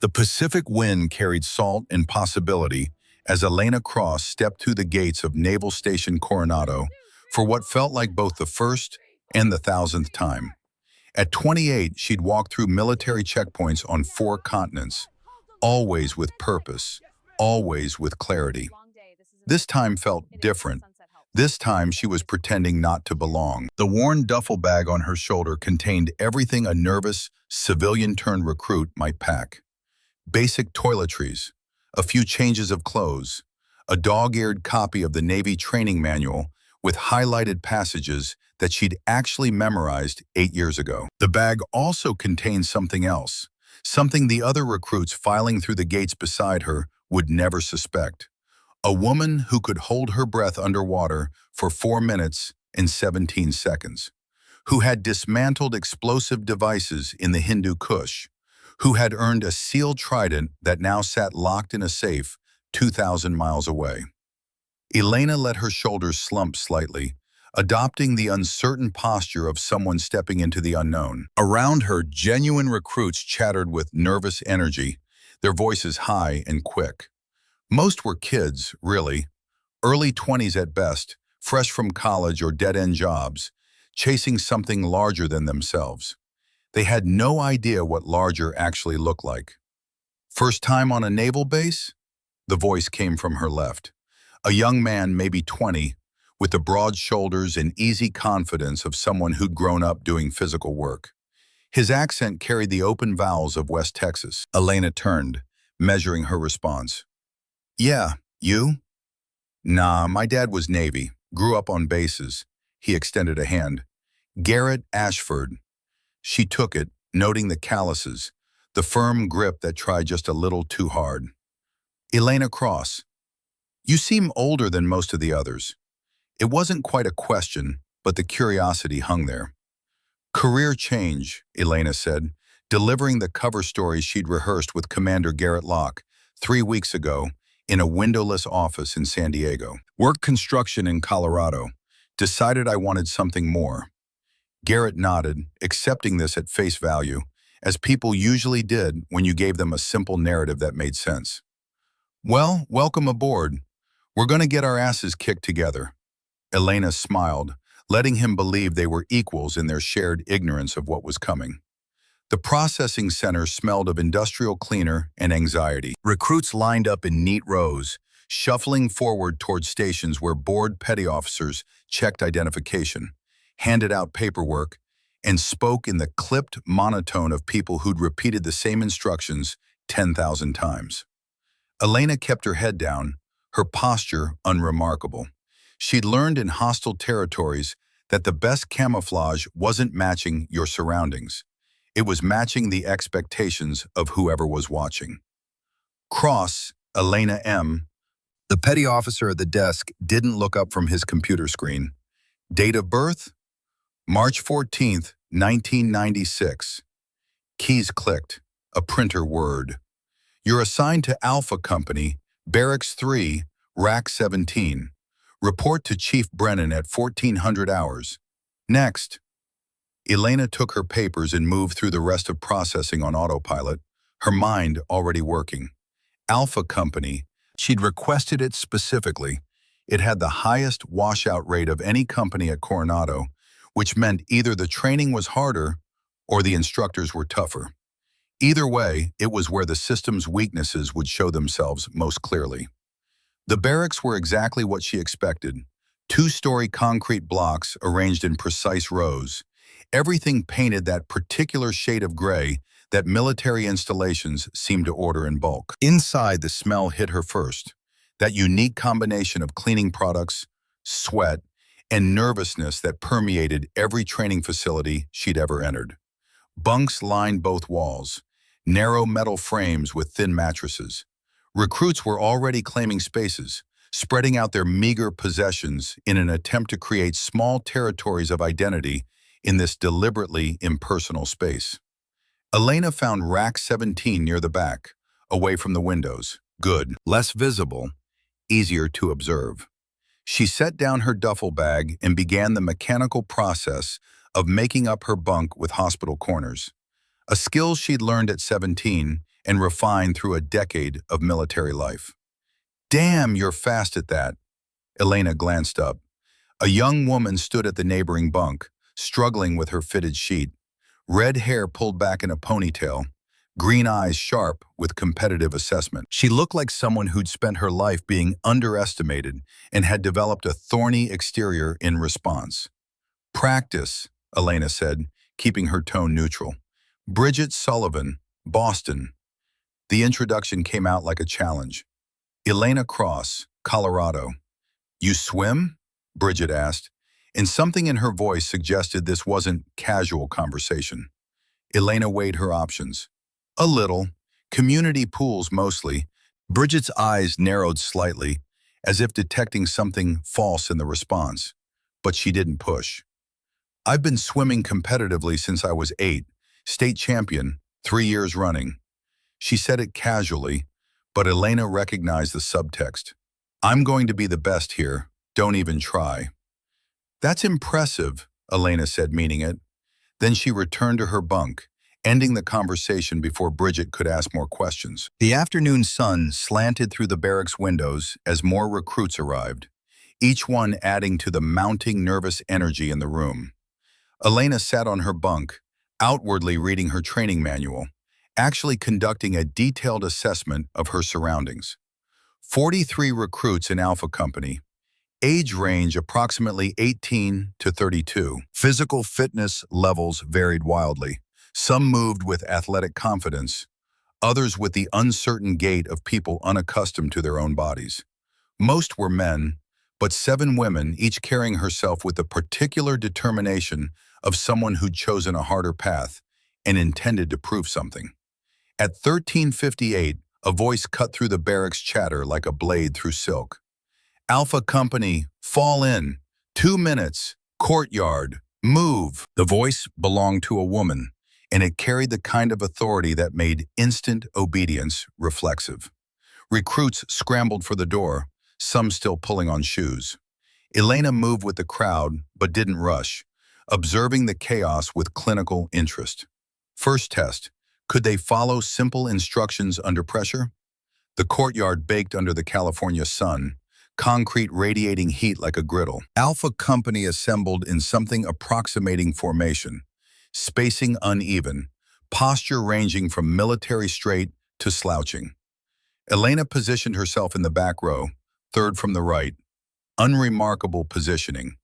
The Pacific wind carried salt and possibility as Elena Cross stepped through the gates of Naval Station Coronado for what felt like both the first and the thousandth time. At 28, she'd walked through military checkpoints on 4 continents, always with purpose, always with clarity. This time felt different. This time she was pretending not to belong. The worn duffel bag on her shoulder contained everything a nervous, civilian-turned-recruit might pack. Basic toiletries, a few changes of clothes, a dog-eared copy of the Navy training manual with highlighted passages that she'd actually memorized 8 years ago. The bag also contained something else, something the other recruits filing through the gates beside her would never suspect. A woman who could hold her breath underwater for 4 minutes and 17 seconds, who had dismantled explosive devices in the Hindu Kush, who had earned a sealed trident that now sat locked in a safe 2,000 miles away. Elena let her shoulders slump slightly, adopting the uncertain posture of someone stepping into the unknown. Around her, genuine recruits chattered with nervous energy, their voices high and quick. Most were kids, really, early 20s at best, fresh from college or dead-end jobs, chasing something larger than themselves. They had no idea what larger actually looked like. First time on a naval base? The voice came from her left. A young man, maybe 20, with the broad shoulders and easy confidence of someone who'd grown up doing physical work. His accent carried the open vowels of West Texas. Elena turned, measuring her response. Yeah, you? Nah, my dad was Navy, grew up on bases. He extended a hand. Garrett Ashford. She took it, noting the calluses, the firm grip that tried just a little too hard. Elena Cross. You seem older than most of the others. It wasn't quite a question, but the curiosity hung there. Career change, Elena said, delivering the cover story she'd rehearsed with Commander Garrett Locke 3 weeks ago in a windowless office in San Diego. Worked construction in Colorado. Decided I wanted something more. Garrett nodded, accepting this at face value, as people usually did when you gave them a simple narrative that made sense. Well, welcome aboard. We're going to get our asses kicked together. Elena smiled, letting him believe they were equals in their shared ignorance of what was coming. The processing center smelled of industrial cleaner and anxiety. Recruits lined up in neat rows, shuffling forward toward stations where bored petty officers checked identification, handed out paperwork, and spoke in the clipped monotone of people who'd repeated the same instructions 10,000 times. Elena kept her head down, her posture unremarkable. She'd learned in hostile territories that the best camouflage wasn't matching your surroundings. It was matching the expectations of whoever was watching. Cross, Elena M. The petty officer at the desk didn't look up from his computer screen. Date of birth? March 14th, 1996. Keys clicked. A printer whirred. You're assigned to Alpha Company, Barracks 3, Rack 17. Report to Chief Brennan at 1400 hours. Next. Elena took her papers and moved through the rest of processing on autopilot, her mind already working. Alpha Company. She'd requested it specifically. It had the highest washout rate of any company at Coronado, which meant either the training was harder or the instructors were tougher. Either way, it was where the system's weaknesses would show themselves most clearly. The barracks were exactly what she expected. 2-story concrete blocks arranged in precise rows. Everything painted that particular shade of gray that military installations seemed to order in bulk. Inside, the smell hit her first. That unique combination of cleaning products, sweat, and nervousness that permeated every training facility she'd ever entered. Bunks lined both walls, narrow metal frames with thin mattresses. Recruits were already claiming spaces, spreading out their meager possessions in an attempt to create small territories of identity in this deliberately impersonal space. Elena found Rack 17 near the back, away from the windows. Good. Less visible, easier to observe. She set down her duffel bag and began the mechanical process of making up her bunk with hospital corners. A skill she'd learned at 17 and refined through a decade of military life. Damn, you're fast at that. Elena glanced up. A young woman stood at the neighboring bunk, struggling with her fitted sheet. Red hair pulled back in a ponytail, green eyes sharp with competitive assessment. She looked like someone who'd spent her life being underestimated and had developed a thorny exterior in response. Practice, Elena said, keeping her tone neutral. Bridget Sullivan, Boston. The introduction came out like a challenge. Elena Cross, Colorado. You swim? Bridget asked, and something in her voice suggested this wasn't casual conversation. Elena weighed her options. A little. Community pools mostly. Bridget's eyes narrowed slightly, as if detecting something false in the response. But she didn't push. I've been swimming competitively since I was 8, state champion, 3 years running. She said it casually, but Elena recognized the subtext. I'm going to be the best here. Don't even try. That's impressive, Elena said, meaning it. Then she returned to her bunk, ending the conversation before Bridget could ask more questions. The afternoon sun slanted through the barracks windows as more recruits arrived, each one adding to the mounting nervous energy in the room. Elena sat on her bunk, outwardly reading her training manual, actually conducting a detailed assessment of her surroundings. 43 recruits in Alpha Company, age range approximately 18 to 32. Physical fitness levels varied wildly. Some moved with athletic confidence, others with the uncertain gait of people unaccustomed to their own bodies. Most were men, but 7 women, each carrying herself with the particular determination of someone who'd chosen a harder path and intended to prove something. At 13:58, a voice cut through the barracks chatter like a blade through silk. Alpha Company, fall in. 2 minutes. Courtyard. Move. The voice belonged to a woman, and it carried the kind of authority that made instant obedience reflexive. Recruits scrambled for the door, some still pulling on shoes. Elena moved with the crowd, but didn't rush, observing the chaos with clinical interest. First test. Could they follow simple instructions under pressure? The courtyard baked under the California sun, concrete radiating heat like a griddle. Alpha Company assembled in something approximating formation, spacing uneven, posture ranging from military straight to slouching. Elena positioned herself in the back row, third from the right. Unremarkable positioning,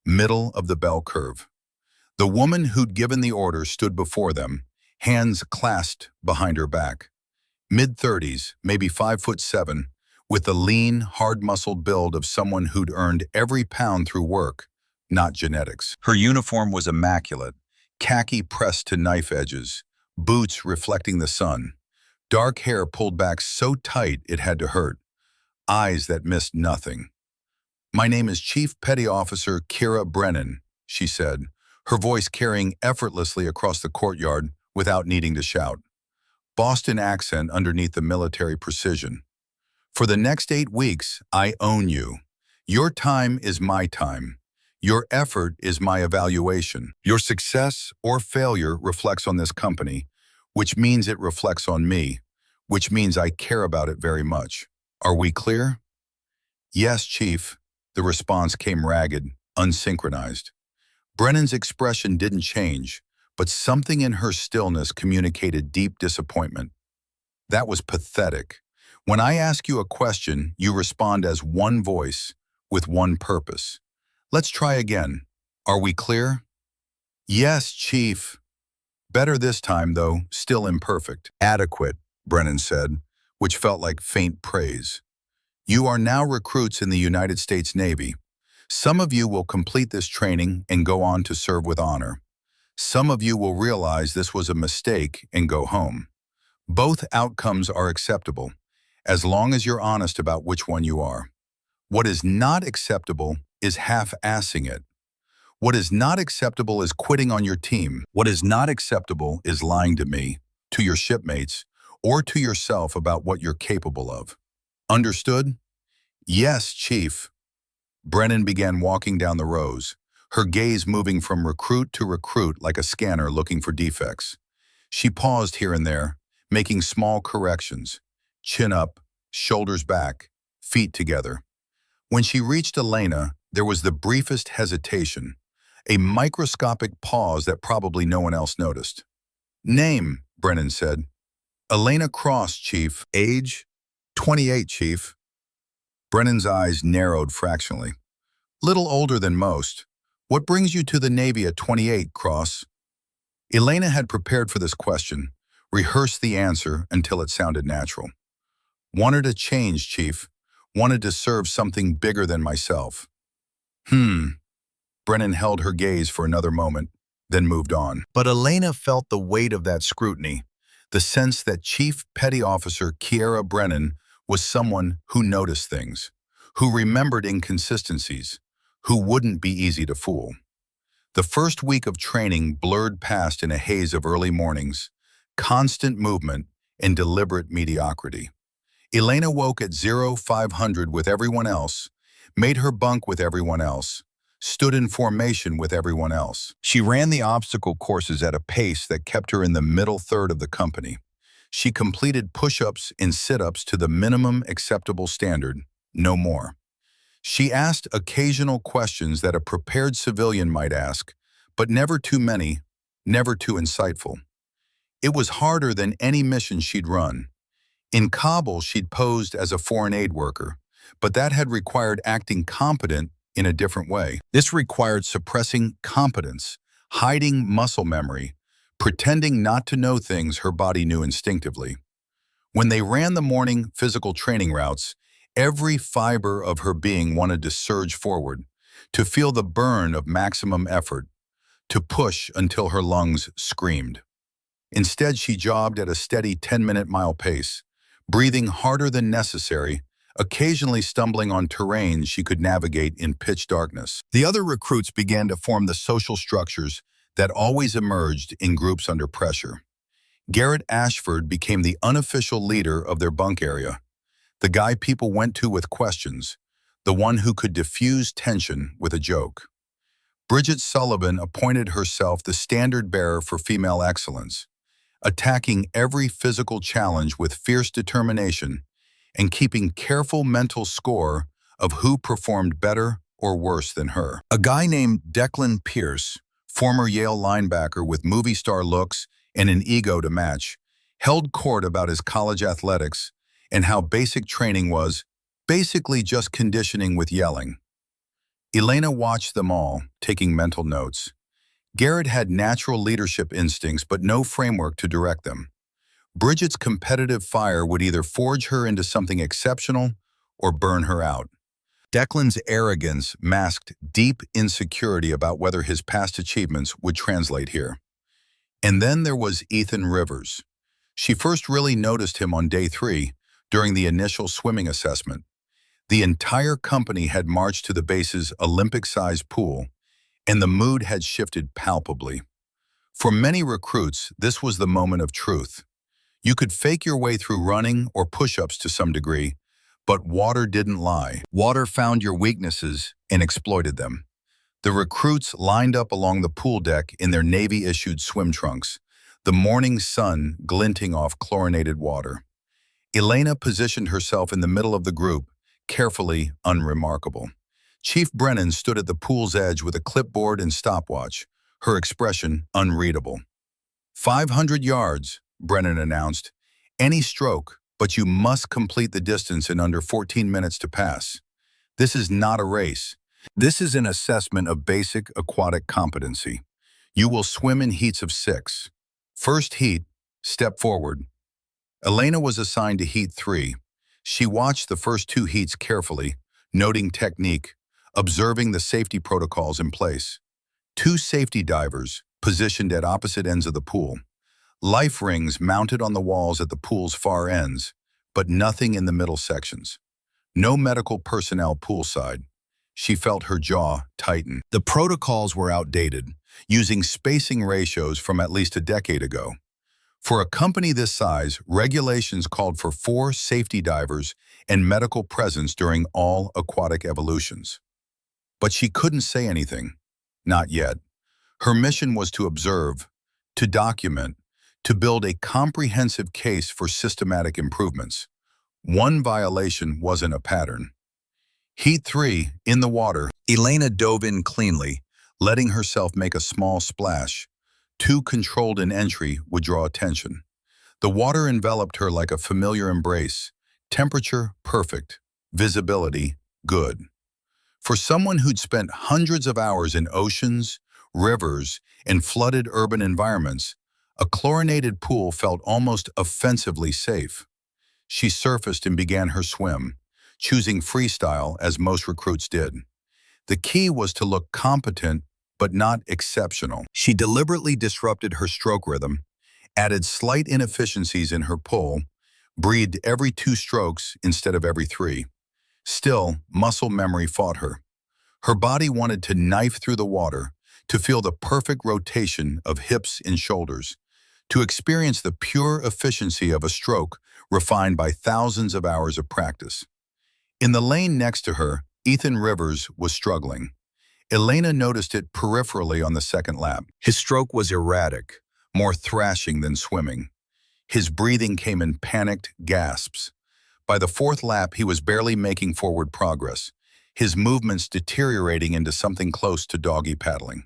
middle of the bell curve. The woman who'd given the order stood before them, hands clasped behind her back. Mid-30s, maybe 5'7", with the lean, hard-muscled build of someone who'd earned every pound through work, not genetics. Her uniform was immaculate, khaki pressed to knife edges, boots reflecting the sun, dark hair pulled back so tight it had to hurt, eyes that missed nothing. My name is Chief Petty Officer Kira Brennan, she said, her voice carrying effortlessly across the courtyard without needing to shout. Boston accent underneath the military precision. For the next 8 weeks, I own you. Your time is my time. Your effort is my evaluation. Your success or failure reflects on this company, which means it reflects on me, which means I care about it very much. Are we clear? Yes, Chief. The response came ragged, unsynchronized. Brennan's expression didn't change, but something in her stillness communicated deep disappointment. That was pathetic. When I ask you a question, you respond as one voice, with one purpose. Let's try again. Are we clear? Yes, Chief. Better this time, though, still imperfect. Adequate, Brennan said, which felt like faint praise. You are now recruits in the United States Navy. Some of you will complete this training and go on to serve with honor. Some of you will realize this was a mistake and go home. Both outcomes are acceptable, as long as you're honest about which one you are. What is not acceptable is half-assing it. What is not acceptable is quitting on your team. What is not acceptable is lying to me, to your shipmates, or to yourself about what you're capable of. Understood? Yes, Chief. Brennan began walking down the rows, her gaze moving from recruit to recruit like a scanner looking for defects. She paused here and there, making small corrections. Chin up, shoulders back, feet together. When she reached Elena, there was the briefest hesitation, a microscopic pause that probably no one else noticed. "Name," Brennan said. "Elena Cross, Chief. Age?" "28, Chief." Brennan's eyes narrowed fractionally. "Little older than most. What brings you to the Navy at 28, Cross?" Elena had prepared for this question, rehearsed the answer until it sounded natural. "Wanted a change, Chief. Wanted to serve something bigger than myself." Brennan held her gaze for another moment, then moved on. But Elena felt the weight of that scrutiny, the sense that Chief Petty Officer Kiera Brennan was someone who noticed things, who remembered inconsistencies, who wouldn't be easy to fool. The first week of training blurred past in a haze of early mornings, constant movement, and deliberate mediocrity. Elena woke at 0500 with everyone else, made her bunk with everyone else, stood in formation with everyone else. She ran the obstacle courses at a pace that kept her in the middle third of the company. She completed push-ups and sit-ups to the minimum acceptable standard, no more. She asked occasional questions that a prepared civilian might ask, but never too many, never too insightful. It was harder than any mission she'd run. In Kabul, she'd posed as a foreign aid worker, but that had required acting competent in a different way. This required suppressing competence, hiding muscle memory, pretending not to know things her body knew instinctively. When they ran the morning physical training routes, every fiber of her being wanted to surge forward, to feel the burn of maximum effort, to push until her lungs screamed. Instead, she jogged at a steady 10-minute mile pace, breathing harder than necessary, occasionally stumbling on terrain she could navigate in pitch darkness. The other recruits began to form the social structures that always emerged in groups under pressure. Garrett Ashford became the unofficial leader of their bunk area, the guy people went to with questions, the one who could diffuse tension with a joke. Bridget Sullivan appointed herself the standard-bearer for female excellence, attacking every physical challenge with fierce determination and keeping careful mental score of who performed better or worse than her. A guy named Declan Pierce, former Yale linebacker with movie star looks and an ego to match, held court about his college athletics and how basic training was basically just conditioning with yelling. Elena watched them all, taking mental notes. Garrett had natural leadership instincts but no framework to direct them. Bridget's competitive fire would either forge her into something exceptional or burn her out. Declan's arrogance masked deep insecurity about whether his past achievements would translate here. And then there was Ethan Rivers. She first really noticed him on day 3, during the initial swimming assessment. The entire company had marched to the base's Olympic-sized pool, and the mood had shifted palpably. For many recruits, this was the moment of truth. You could fake your way through running or push-ups to some degree, but water didn't lie. Water found your weaknesses and exploited them. The recruits lined up along the pool deck in their Navy-issued swim trunks, the morning sun glinting off chlorinated water. Elena positioned herself in the middle of the group, carefully unremarkable. Chief Brennan stood at the pool's edge with a clipboard and stopwatch, her expression unreadable. 500 yards, Brennan announced. Any stroke, but you must complete the distance in under 14 minutes to pass. This is not a race. This is an assessment of basic aquatic competency. You will swim in heats of 6. First heat, step forward. Elena was assigned to heat 3. She watched the first 2 heats carefully, noting technique, observing the safety protocols in place. 2 safety divers, positioned at opposite ends of the pool. Life rings mounted on the walls at the pool's far ends, but nothing in the middle sections. No medical personnel poolside. She felt her jaw tighten. The protocols were outdated, using spacing ratios from at least a decade ago. For a company this size, regulations called for 4 safety divers and medical presence during all aquatic evolutions. But she couldn't say anything. Not yet. Her mission was to observe, to document, to build a comprehensive case for systematic improvements. One violation wasn't a pattern. Heat 3, in the water. Elena dove in cleanly, letting herself make a small splash. Too controlled an entry would draw attention. The water enveloped her like a familiar embrace. Temperature, perfect. Visibility, good. For someone who'd spent hundreds of hours in oceans, rivers, and flooded urban environments, a chlorinated pool felt almost offensively safe. She surfaced and began her swim, choosing freestyle as most recruits did. The key was to look competent but not exceptional. She deliberately disrupted her stroke rhythm, added slight inefficiencies in her pull, breathed every 2 strokes instead of every 3. Still, muscle memory fought her. Her body wanted to knife through the water, to feel the perfect rotation of hips and shoulders, to experience the pure efficiency of a stroke refined by thousands of hours of practice. In the lane next to her, Ethan Rivers was struggling. Elena noticed it peripherally on the second lap. His stroke was erratic, more thrashing than swimming. His breathing came in panicked gasps. By the 4th lap, he was barely making forward progress, his movements deteriorating into something close to doggy paddling.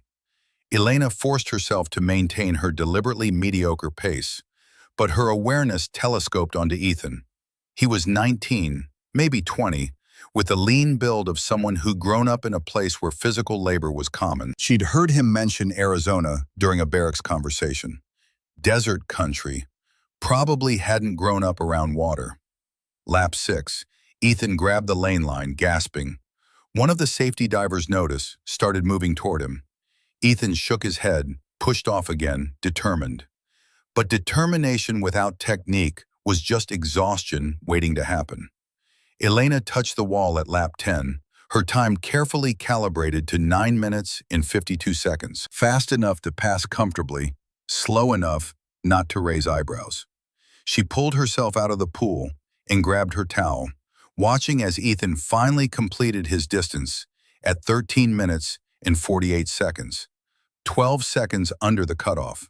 Elena forced herself to maintain her deliberately mediocre pace, but her awareness telescoped onto Ethan. He was 19, maybe 20, with the lean build of someone who'd grown up in a place where physical labor was common. She'd heard him mention Arizona during a barracks conversation. Desert country, probably hadn't grown up around water. Lap 6, Ethan grabbed the lane line, gasping. One of the safety divers noticed, started moving toward him. Ethan shook his head, pushed off again, determined. But determination without technique was just exhaustion waiting to happen. Elena touched the wall at lap 10, her time carefully calibrated to 9 minutes and 52 seconds, fast enough to pass comfortably, slow enough not to raise eyebrows. She pulled herself out of the pool and grabbed her towel, watching as Ethan finally completed his distance at 13 minutes and 48 seconds, 12 seconds under the cutoff.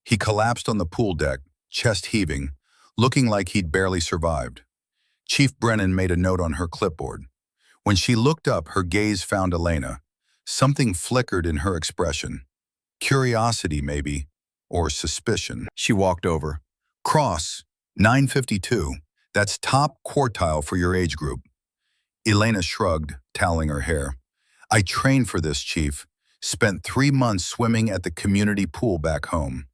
He collapsed on the pool deck, chest heaving, looking like he'd barely survived. Chief Brennan made a note on her clipboard. When she looked up, her gaze found Elena. Something flickered in her expression. Curiosity, maybe, or suspicion. She walked over. Cross, 952. That's top quartile for your age group. Elena shrugged, toweling her hair. I trained for this, Chief. Spent 3 months swimming at the community pool back home.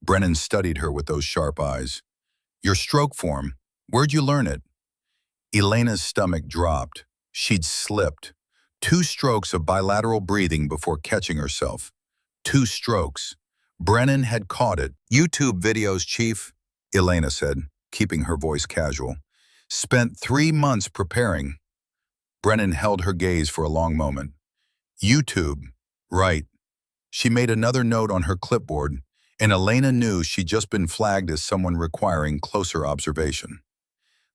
Brennan studied her with those sharp eyes. Your stroke form, where'd you learn it? Elena's stomach dropped. She'd slipped. 2 strokes of bilateral breathing before catching herself. 2 strokes. Brennan had caught it. YouTube videos, Chief, Elena said, keeping her voice casual. Spent 3 months preparing. Brennan held her gaze for a long moment. YouTube, right. She made another note on her clipboard, and Elena knew she'd just been flagged as someone requiring closer observation.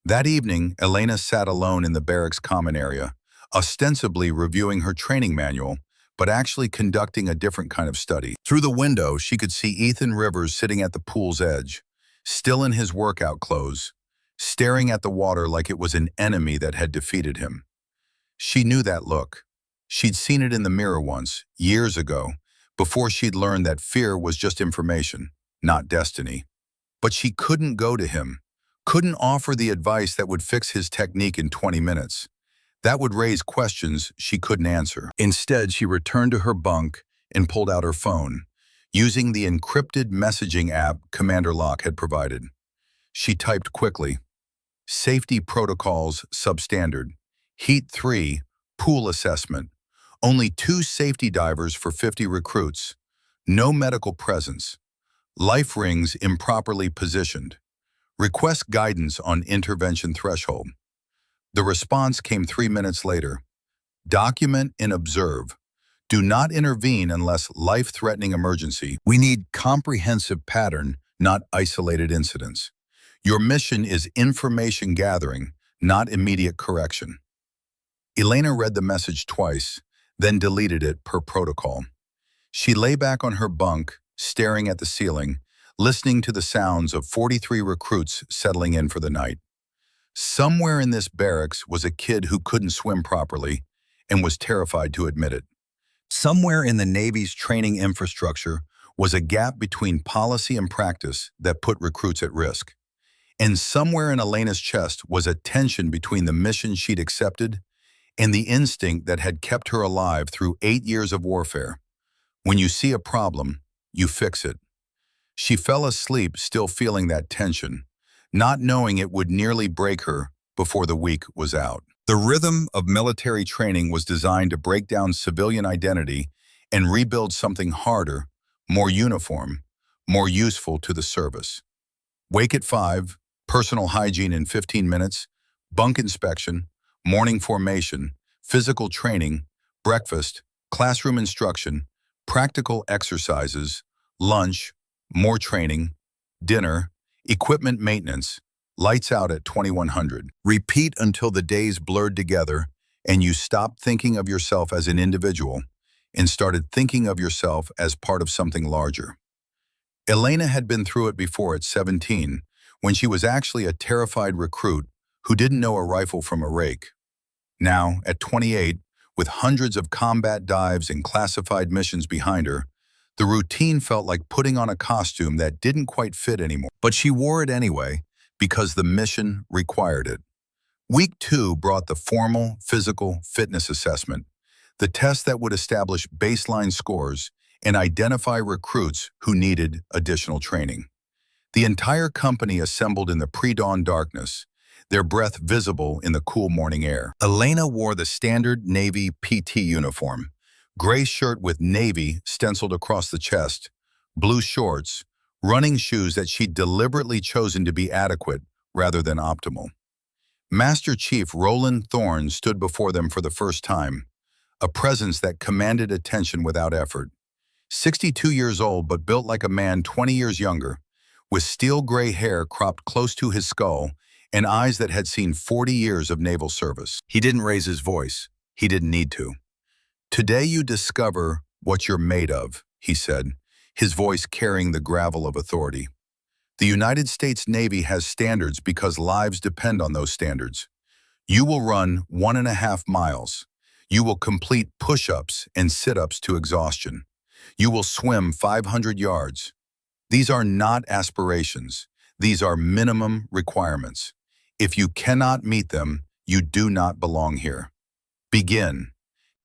That evening, Elena sat alone in the barracks common area, ostensibly reviewing her training manual, but actually conducting a different kind of study. Through the window, she could see Ethan Rivers sitting at the pool's edge, still in his workout clothes, staring at the water like it was an enemy that had defeated him. She knew that look. She'd seen it in the mirror once, years ago, before she'd learned that fear was just information, not destiny. But she couldn't go to him, couldn't offer the advice that would fix his technique in 20 minutes. That would raise questions she couldn't answer. Instead, she returned to her bunk and pulled out her phone, using the encrypted messaging app Commander Locke had provided. She typed quickly, Safety Protocols Substandard, Heat 3, Pool Assessment. Only 2 safety divers for 50 recruits. No medical presence. Life rings improperly positioned. Request guidance on intervention threshold. The response came 3 minutes later. Document and observe. Do not intervene unless life-threatening emergency. We need comprehensive pattern, not isolated incidents. Your mission is information gathering, not immediate correction. Elena read the message twice, then deleted it per protocol. She lay back on her bunk, staring at the ceiling, listening to the sounds of 43 recruits settling in for the night. Somewhere in this barracks was a kid who couldn't swim properly and was terrified to admit it. Somewhere in the Navy's training infrastructure was a gap between policy and practice that put recruits at risk. And somewhere in Elena's chest was a tension between the mission she'd accepted and the instinct that had kept her alive through 8 years of warfare. When you see a problem, you fix it. She fell asleep still feeling that tension, not knowing it would nearly break her before the week was out. The rhythm of military training was designed to break down civilian identity and rebuild something harder, more uniform, more useful to the service. Wake at 5, personal hygiene in 15 minutes, bunk inspection, morning formation, physical training, breakfast, classroom instruction, practical exercises, lunch, more training, dinner, equipment maintenance, lights out at 2100. Repeat until the days blurred together and you stopped thinking of yourself as an individual and started thinking of yourself as part of something larger. Elena had been through it before at 17, when she was actually a terrified recruit who didn't know a rifle from a rake. Now, at 28, with hundreds of combat dives and classified missions behind her, the routine felt like putting on a costume that didn't quite fit anymore. But she wore it anyway, because the mission required it. Week 2 brought the formal physical fitness assessment, the test that would establish baseline scores and identify recruits who needed additional training. The entire company assembled in the pre-dawn darkness, their breath visible in the cool morning air. Elena wore the standard Navy PT uniform, gray shirt with Navy stenciled across the chest, blue shorts, running shoes that she'd deliberately chosen to be adequate rather than optimal. Master Chief Roland Thorne stood before them for the first time, a presence that commanded attention without effort. 62 years old but built like a man 20 years younger, with steel gray hair cropped close to his skull and eyes that had seen 40 years of naval service. He didn't raise his voice. He didn't need to. "Today you discover what you're made of," he said, his voice carrying the gravel of authority. "The United States Navy has standards because lives depend on those standards. You will run 1.5 miles. You will complete push-ups and sit-ups to exhaustion. You will swim 500 yards. These are not aspirations. These are minimum requirements. If you cannot meet them, you do not belong here. Begin."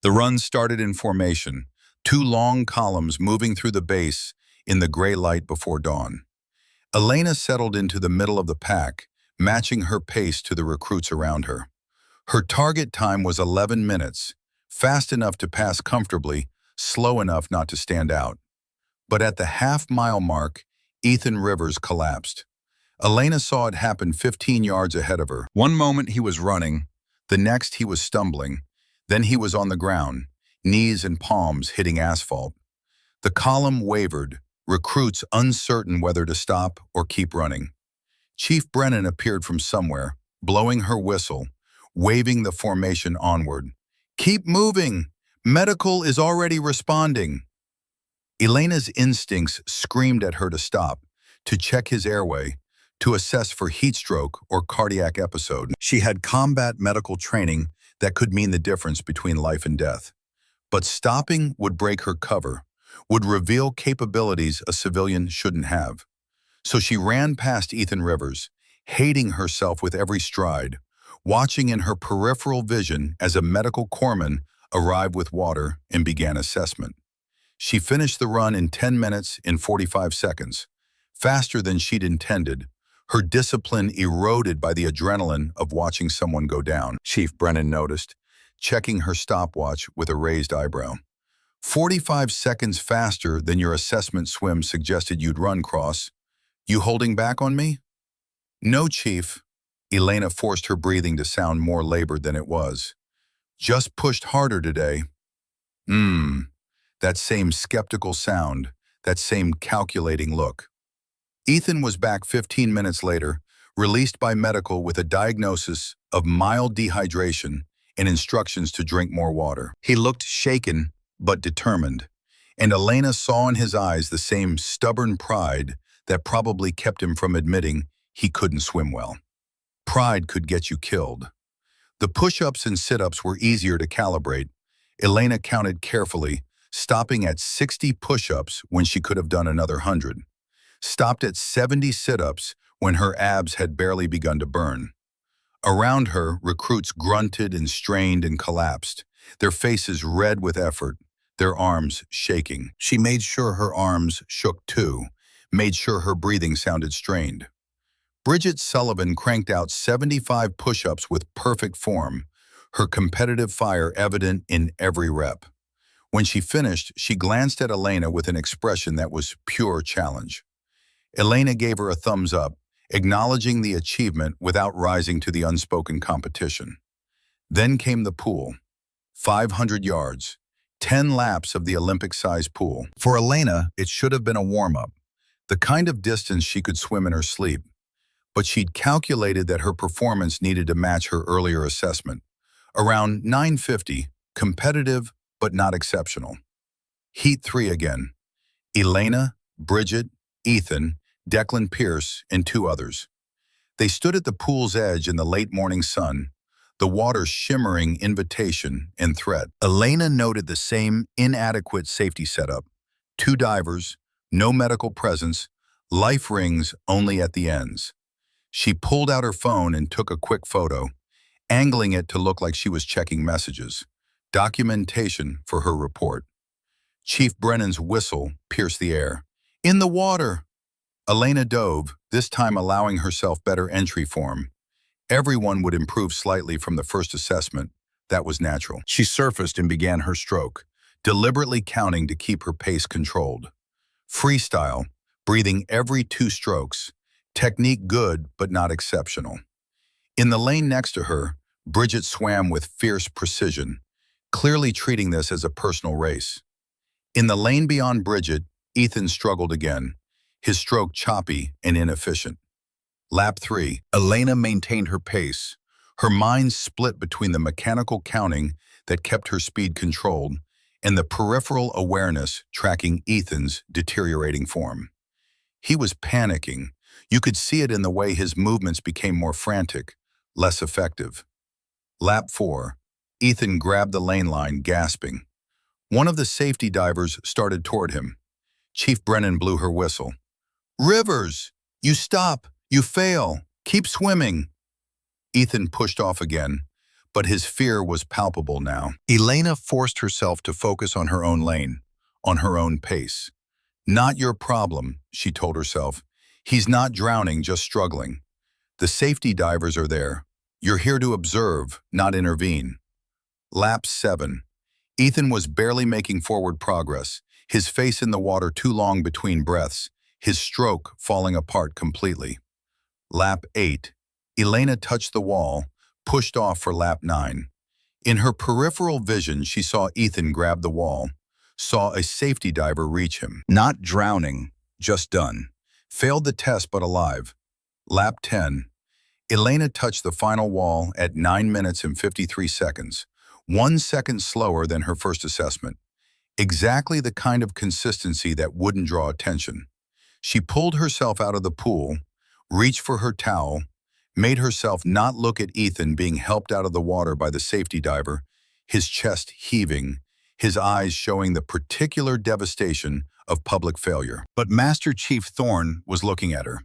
The run started in formation, 2 long columns moving through the base in the gray light before dawn. Elena settled into the middle of the pack, matching her pace to the recruits around her. Her target time was 11 minutes, fast enough to pass comfortably, slow enough not to stand out. But at the half-mile mark, Ethan Rivers collapsed. Elena saw it happen 15 yards ahead of her. One moment he was running, the next he was stumbling, then he was on the ground, knees and palms hitting asphalt. The column wavered, recruits uncertain whether to stop or keep running. Chief Brennan appeared from somewhere, blowing her whistle, waving the formation onward. "Keep moving! Medical is already responding." Elena's instincts screamed at her to stop, to check his airway, to assess for heat stroke or cardiac episode. She had combat medical training that could mean the difference between life and death. But stopping would break her cover, would reveal capabilities a civilian shouldn't have. So she ran past Ethan Rivers, hating herself with every stride, watching in her peripheral vision as a medical corpsman arrived with water and began assessment. She finished the run in 10 minutes and 45 seconds, faster than she'd intended, her discipline eroded by the adrenaline of watching someone go down, Chief Brennan noticed, checking her stopwatch with a raised eyebrow. 45 seconds faster than your assessment swim suggested you'd run, Cross. You holding back on me? No, Chief. Elena forced her breathing to sound more labored than it was. Just pushed harder today. That same skeptical sound, that same calculating look. Ethan was back 15 minutes later, released by medical with a diagnosis of mild dehydration and instructions to drink more water. He looked shaken, but determined, And Elena saw in his eyes the same stubborn pride that probably kept him from admitting he couldn't swim well. Pride could get you killed. The push-ups and sit-ups were easier to calibrate. Elena counted carefully, stopping at 60 push-ups when she could have done another 100. Stopped at 70 sit-ups when her abs had barely begun to burn. Around her, recruits grunted and strained and collapsed, their faces red with effort, their arms shaking. She made sure her arms shook too, made sure her breathing sounded strained. Bridget Sullivan cranked out 75 push-ups with perfect form, her competitive fire evident in every rep. When she finished, she glanced at Elena with an expression that was pure challenge. Elena gave her a thumbs up, acknowledging the achievement without rising to the unspoken competition. Then came the pool. 500 yards, 10 laps of the Olympic-sized pool. For Elena, it should have been a warm-up, the kind of distance she could swim in her sleep. But she'd calculated that her performance needed to match her earlier assessment. Around 950, competitive but not exceptional. Heat 3 again. Elena, Bridget, Ethan, Declan Pierce, and 2 others. They stood at the pool's edge in the late morning sun, the water shimmering invitation and threat. Elena noted the same inadequate safety setup. 2 divers, no medical presence, life rings only at the ends. She pulled out her phone and took a quick photo, angling it to look like she was checking messages. Documentation for her report. Chief Brennan's whistle pierced the air. "In the water!" Elena dove, this time allowing herself better entry form. Everyone would improve slightly from the first assessment. That was natural. She surfaced and began her stroke, deliberately counting to keep her pace controlled. Freestyle, breathing every 2 strokes. Technique good, but not exceptional. In the lane next to her, Bridget swam with fierce precision, clearly treating this as a personal race. In the lane beyond Bridget, Ethan struggled again, his stroke choppy and inefficient. Lap 3, Elena maintained her pace, her mind split between the mechanical counting that kept her speed controlled and the peripheral awareness tracking Ethan's deteriorating form. He was panicking. You could see it in the way his movements became more frantic, less effective. Lap 4, Ethan grabbed the lane line, gasping. One of the safety divers started toward him. Chief Brennan blew her whistle. "Rivers! You stop! You fail! Keep swimming!" Ethan pushed off again, but his fear was palpable now. Elena forced herself to focus on her own lane, on her own pace. "Not your problem," she told herself. "He's not drowning, just struggling. The safety divers are there. You're here to observe, not intervene." Lap 7. Ethan was barely making forward progress, his face in the water too long between breaths, his stroke falling apart completely. Lap 8. Elena touched the wall, pushed off for lap 9. In her peripheral vision, she saw Ethan grab the wall, saw a safety diver reach him. Not drowning, just done. Failed the test but alive. Lap 10. Elena touched the final wall at 9 minutes and 53 seconds, 1 second slower than her first assessment. Exactly the kind of consistency that wouldn't draw attention. She pulled herself out of the pool, reached for her towel, made herself not look at Ethan being helped out of the water by the safety diver, his chest heaving, his eyes showing the particular devastation of public failure. But Master Chief Thorne was looking at her.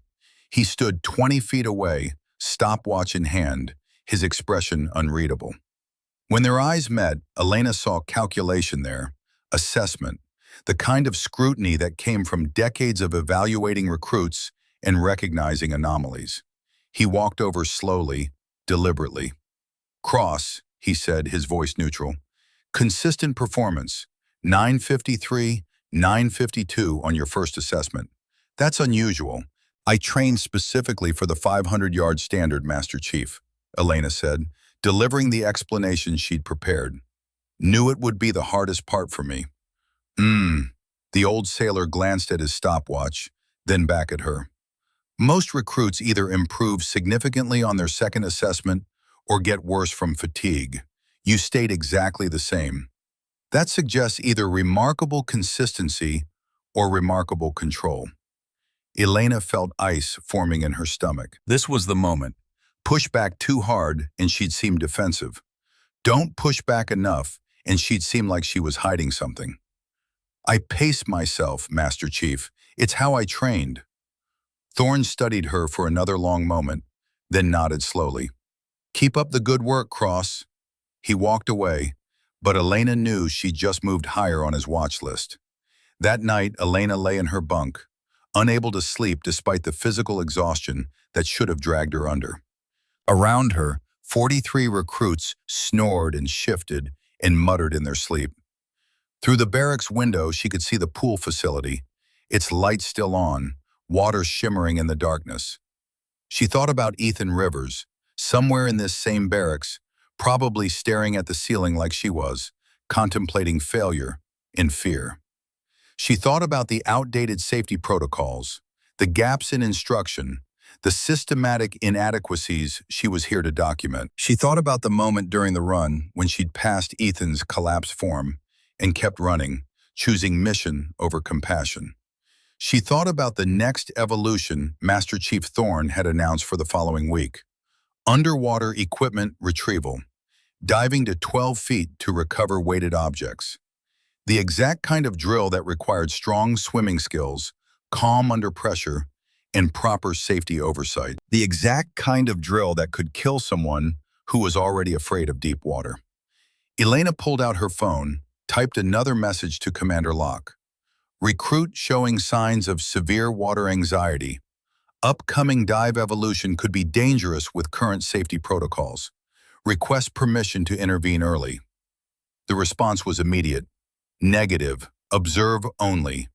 He stood 20 feet away, stopwatch in hand, his expression unreadable. When their eyes met, Elena saw calculation there, assessment, the kind of scrutiny that came from decades of evaluating recruits and recognizing anomalies. He walked over slowly, deliberately. "Cross," he said, his voice neutral. "Consistent performance, 953, 952 on your first assessment. That's unusual. I trained specifically for the 500-yard standard, Master Chief," Elena said, delivering the explanation she'd prepared. "Knew it would be the hardest part for me." The old sailor glanced at his stopwatch, then back at her. "Most recruits either improve significantly on their second assessment or get worse from fatigue. You stayed exactly the same." That suggests either remarkable consistency or remarkable control. Elena felt ice forming in her stomach. This was the moment. Push back too hard and she'd seem defensive. Don't push back enough and she'd seem like she was hiding something. I paced myself, Master Chief. It's how I trained. Thorne studied her for another long moment, then nodded slowly. Keep up the good work, Cross. He walked away, but Elena knew she just moved higher on his watch list. That night, Elena lay in her bunk, unable to sleep despite the physical exhaustion that should have dragged her under. Around her, 43 recruits snored and shifted and muttered in their sleep. Through the barracks window, she could see the pool facility, its lights still on, water shimmering in the darkness. She thought about Ethan Rivers, somewhere in this same barracks, probably staring at the ceiling like she was, contemplating failure and fear. She thought about the outdated safety protocols, the gaps in instruction, the systematic inadequacies she was here to document. She thought about the moment during the run when she'd passed Ethan's collapsed form and kept running, choosing mission over compassion. She thought about the next evolution Master Chief Thorne had announced for the following week. Underwater equipment retrieval, diving to 12 feet to recover weighted objects. The exact kind of drill that required strong swimming skills, calm under pressure, and proper safety oversight. The exact kind of drill that could kill someone who was already afraid of deep water. Elena pulled out her phone, typed another message to Commander Locke. Recruit showing signs of severe water anxiety. Upcoming dive evolution could be dangerous with current safety protocols. Request permission to intervene early. The response was immediate. Negative. Observe only.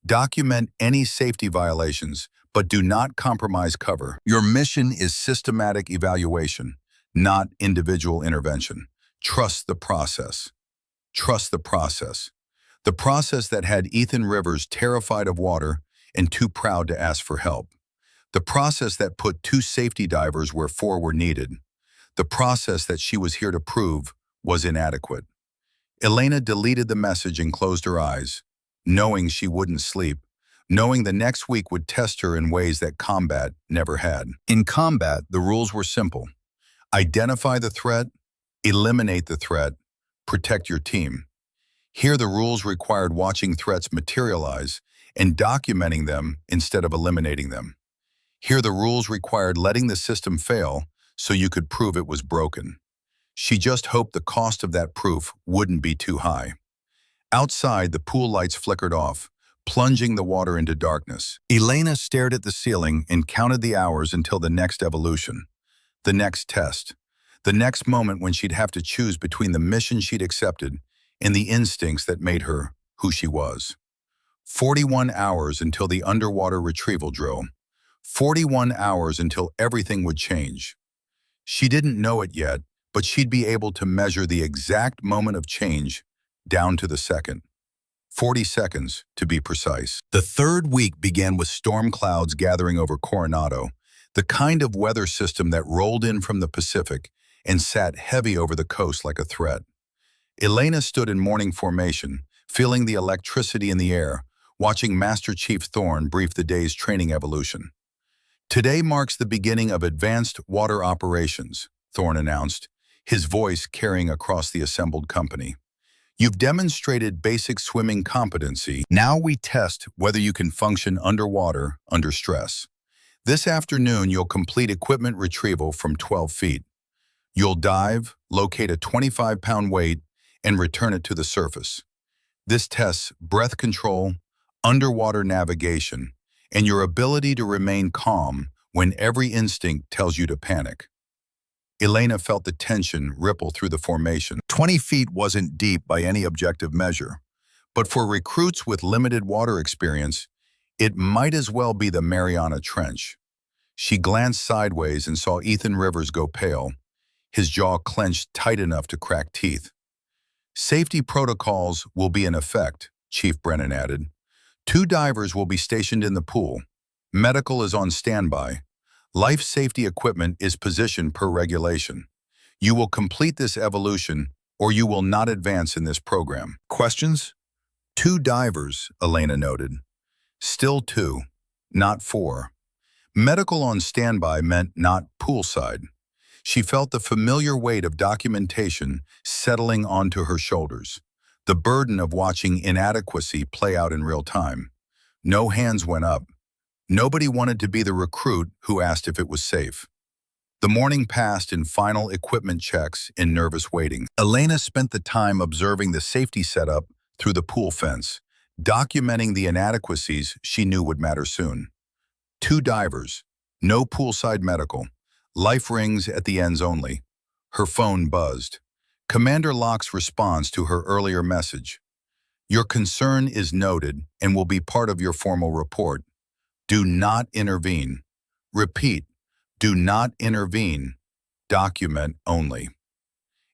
Document any safety violations, but do not compromise cover. Your mission is systematic evaluation, not individual intervention. Trust the process. Trust the process. The process that had Ethan Rivers terrified of water and too proud to ask for help. The process that put 2 safety divers where 4 were needed. The process that she was here to prove was inadequate. Elena deleted the message and closed her eyes, knowing she wouldn't sleep, knowing the next week would test her in ways that combat never had. In combat, the rules were simple. Identify the threat, eliminate the threat, protect your team. Here, the rules required watching threats materialize and documenting them instead of eliminating them. Here, the rules required letting the system fail so you could prove it was broken. She just hoped the cost of that proof wouldn't be too high. Outside, the pool lights flickered off, plunging the water into darkness. Elena stared at the ceiling and counted the hours until the next evolution, the next test, the next moment when she'd have to choose between the mission she'd accepted and the instincts that made her who she was. 41 hours until the underwater retrieval drill. 41 hours until everything would change. She didn't know it yet, but she'd be able to measure the exact moment of change down to the second. 40 seconds, to be precise. The third week began with storm clouds gathering over Coronado, the kind of weather system that rolled in from the Pacific and sat heavy over the coast like a threat. Elena stood in morning formation, feeling the electricity in the air, watching Master Chief Thorne brief the day's training evolution. Today marks the beginning of advanced water operations, Thorne announced, his voice carrying across the assembled company. You've demonstrated basic swimming competency. Now we test whether you can function underwater under stress. This afternoon, you'll complete equipment retrieval from 12 feet. You'll dive, locate a 25-pound weight, and return it to the surface. This tests breath control, underwater navigation, and your ability to remain calm when every instinct tells you to panic. Elena felt the tension ripple through the formation. 20 feet wasn't deep by any objective measure, but for recruits with limited water experience, it might as well be the Mariana Trench. She glanced sideways and saw Ethan Rivers go pale, his jaw clenched tight enough to crack teeth. Safety protocols will be in effect, Chief Brennan added. 2 divers will be stationed in the pool. Medical is on standby. Life safety equipment is positioned per regulation. You will complete this evolution or you will not advance in this program. Questions? 2 divers, Elena noted. Still 2, not 4. Medical on standby meant not poolside. She felt the familiar weight of documentation settling onto her shoulders, the burden of watching inadequacy play out in real time. No hands went up. Nobody wanted to be the recruit who asked if it was safe. The morning passed in final equipment checks in nervous waiting. Elena spent the time observing the safety setup through the pool fence, documenting the inadequacies she knew would matter soon. 2 divers, no poolside medical, life rings at the ends only. Her phone buzzed. Commander Locke's response to her earlier message. Your concern is noted and will be part of your formal report. Do not intervene. Repeat, do not intervene. Document only.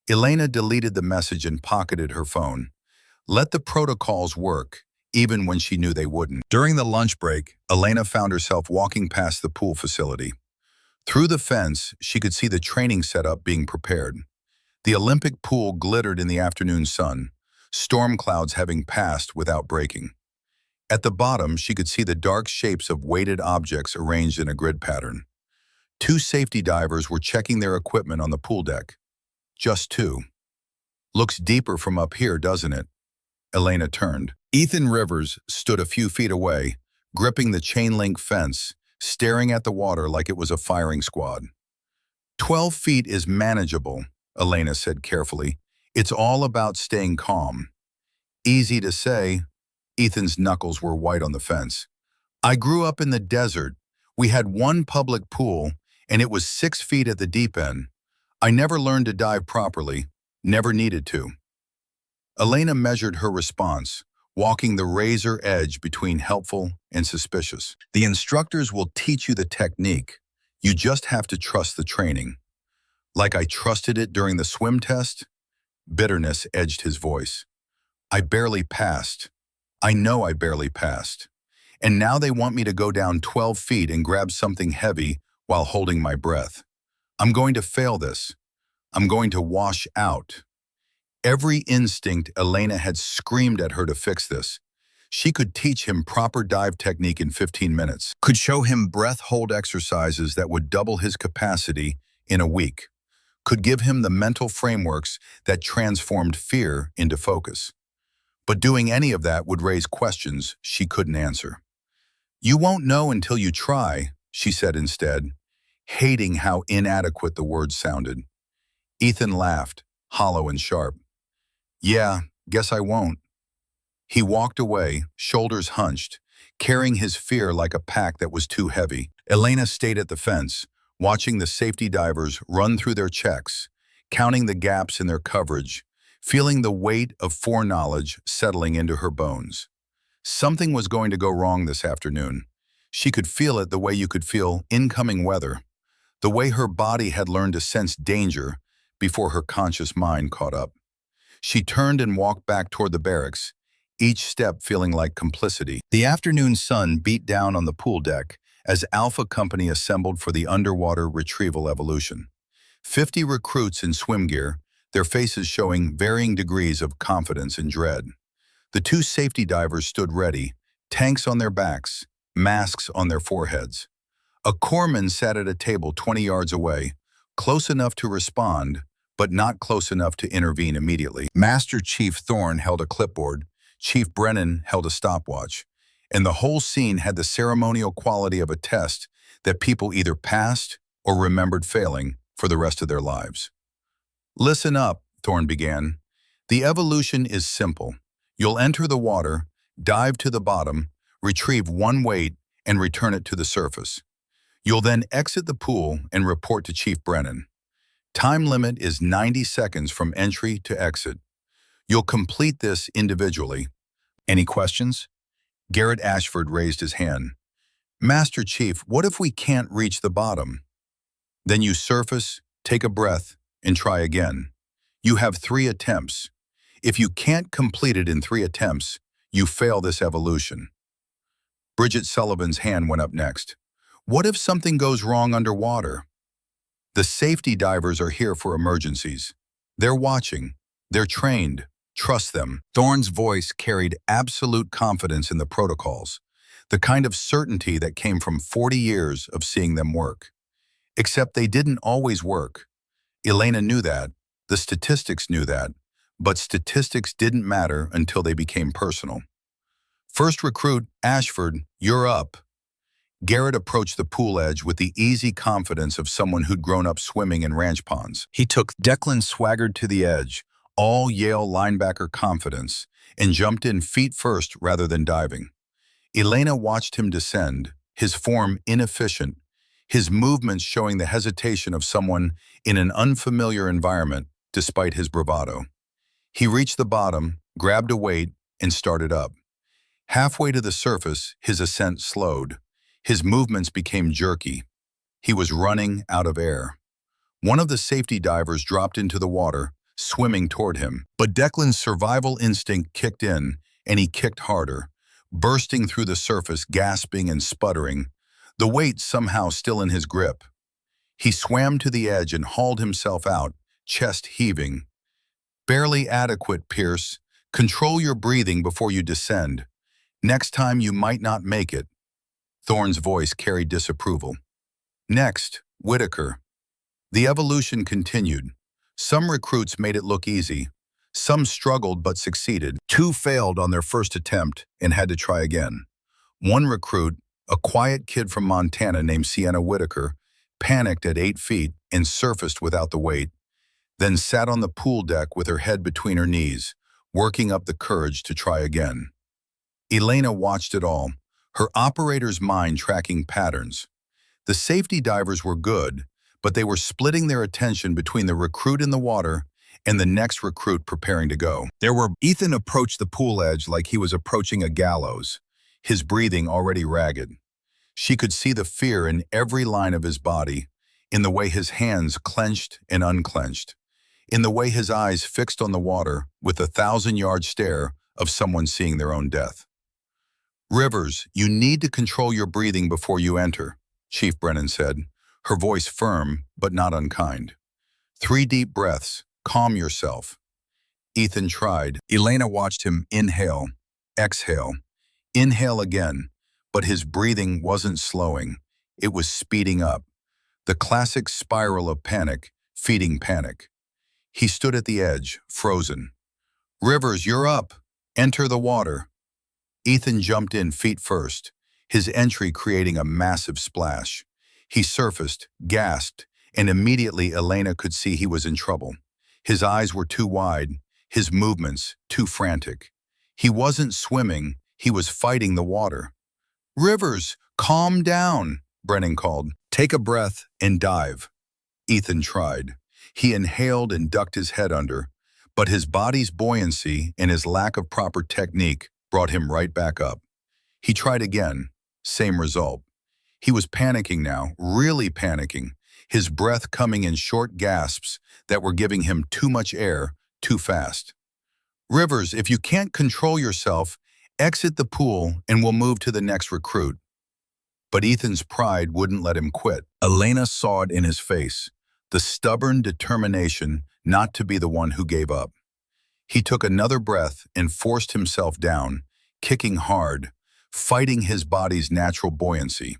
Elena deleted the message and pocketed her phone. Let the protocols work, even when she knew they wouldn't. During the lunch break, Elena found herself walking past the pool facility. Through the fence, she could see the training setup being prepared. The Olympic pool glittered in the afternoon sun, storm clouds having passed without breaking. At the bottom, she could see the dark shapes of weighted objects arranged in a grid pattern. 2 safety divers were checking their equipment on the pool deck. Just 2. Looks deeper from up here, doesn't it? Elena turned. Ethan Rivers stood a few feet away, gripping the chain-link fence, staring at the water like it was a firing squad. 12 feet is manageable, Elena said carefully. It's all about staying calm. Easy to say. Ethan's knuckles were white on the fence. I grew up in the desert. We had one public pool, and it was 6 feet at the deep end. I never learned to dive properly, never needed to. Elena measured her response, walking the razor edge between helpful and suspicious. The instructors will teach you the technique. You just have to trust the training. Like I trusted it during the swim test? Bitterness edged his voice. I barely passed. I know I barely passed. And now they want me to go down 12 feet and grab something heavy while holding my breath. I'm going to fail this. I'm going to wash out. Every instinct Elena had screamed at her to fix this. She could teach him proper dive technique in 15 minutes, could show him breath hold exercises that would double his capacity in a week, could give him the mental frameworks that transformed fear into focus. But doing any of that would raise questions she couldn't answer. You won't know until you try, she said instead, hating how inadequate the words sounded. Ethan laughed, hollow and sharp. Yeah, guess I won't. He walked away, shoulders hunched, carrying his fear like a pack that was too heavy. Elena stayed at the fence, watching the safety divers run through their checks, counting the gaps in their coverage, feeling the weight of foreknowledge settling into her bones. Something was going to go wrong this afternoon. She could feel it the way you could feel incoming weather, the way her body had learned to sense danger before her conscious mind caught up. She turned and walked back toward the barracks, each step feeling like complicity. The afternoon sun beat down on the pool deck as Alpha Company assembled for the underwater retrieval evolution. 50 recruits in swim gear, their faces showing varying degrees of confidence and dread. The 2 safety divers stood ready, tanks on their backs, masks on their foreheads. A corpsman sat at a table 20 yards away, close enough to respond, but not close enough to intervene immediately. Master Chief Thorne held a clipboard, Chief Brennan held a stopwatch, and the whole scene had the ceremonial quality of a test that people either passed or remembered failing for the rest of their lives. Listen up, Thorne began. The evolution is simple. You'll enter the water, dive to the bottom, retrieve one weight, and return it to the surface. You'll then exit the pool and report to Chief Brennan. Time limit is 90 seconds from entry to exit. You'll complete this individually. Any questions? Garrett Ashford raised his hand. Master Chief, what if we can't reach the bottom? Then you surface, take a breath, and try again. You have 3 attempts. If you can't complete it in 3 attempts, you fail this evolution. Bridget Sullivan's hand went up next. What if something goes wrong underwater? The safety divers are here for emergencies. They're watching. They're trained. Trust them. Thorne's voice carried absolute confidence in the protocols, the kind of certainty that came from 40 years of seeing them work. Except they didn't always work. Elena knew that. The statistics knew that. But statistics didn't matter until they became personal. First recruit, Ashford, you're up. Garrett approached the pool edge with the easy confidence of someone who'd grown up swimming in ranch ponds. Declan swaggered to the edge, all Yale linebacker confidence, and jumped in feet first rather than diving. Elena watched him descend, his form inefficient, his movements showing the hesitation of someone in an unfamiliar environment despite his bravado. He reached the bottom, grabbed a weight, and started up. Halfway to the surface, his ascent slowed. His movements became jerky. He was running out of air. One of the safety divers dropped into the water, swimming toward him. But Declan's survival instinct kicked in, and he kicked harder, bursting through the surface, gasping and sputtering, the weight somehow still in his grip. He swam to the edge and hauled himself out, chest heaving. Barely adequate, Pierce. Control your breathing before you descend. Next time you might not make it. Thorne's voice carried disapproval. Next, Whitaker. The evolution continued. Some recruits made it look easy. Some struggled but succeeded. Two failed on their first attempt and had to try again. One recruit, a quiet kid from Montana named Sienna Whitaker, panicked at 8 feet and surfaced without the weight, then sat on the pool deck with her head between her knees, working up the courage to try again. Elena watched it all, her operator's mind tracking patterns. The safety divers were good, but they were splitting their attention between the recruit in the water and the next recruit preparing to go. Ethan approached the pool edge like he was approaching a gallows, his breathing already ragged. She could see the fear in every line of his body, in the way his hands clenched and unclenched, in the way his eyes fixed on the water with the 1,000-yard stare of someone seeing their own death. Rivers, you need to control your breathing before you enter, Chief Brennan said, her voice firm but not unkind. 3 deep breaths. Calm yourself. Ethan tried. Elena watched him inhale, exhale, inhale again, but his breathing wasn't slowing. It was speeding up. The classic spiral of panic, feeding panic. He stood at the edge, frozen. Rivers, you're up. Enter the water. Ethan jumped in feet first, his entry creating a massive splash. He surfaced, gasped, and immediately Elena could see he was in trouble. His eyes were too wide, his movements too frantic. He wasn't swimming, he was fighting the water. Rivers, calm down, Brennan called. Take a breath and dive. Ethan tried. He inhaled and ducked his head under, but his body's buoyancy and his lack of proper technique brought him right back up. He tried again, same result. He was panicking now, really panicking, his breath coming in short gasps that were giving him too much air, too fast. Rivers, if you can't control yourself, exit the pool and we'll move to the next recruit. But Ethan's pride wouldn't let him quit. Elena saw it in his face, the stubborn determination not to be the one who gave up. He took another breath and forced himself down, kicking hard, fighting his body's natural buoyancy.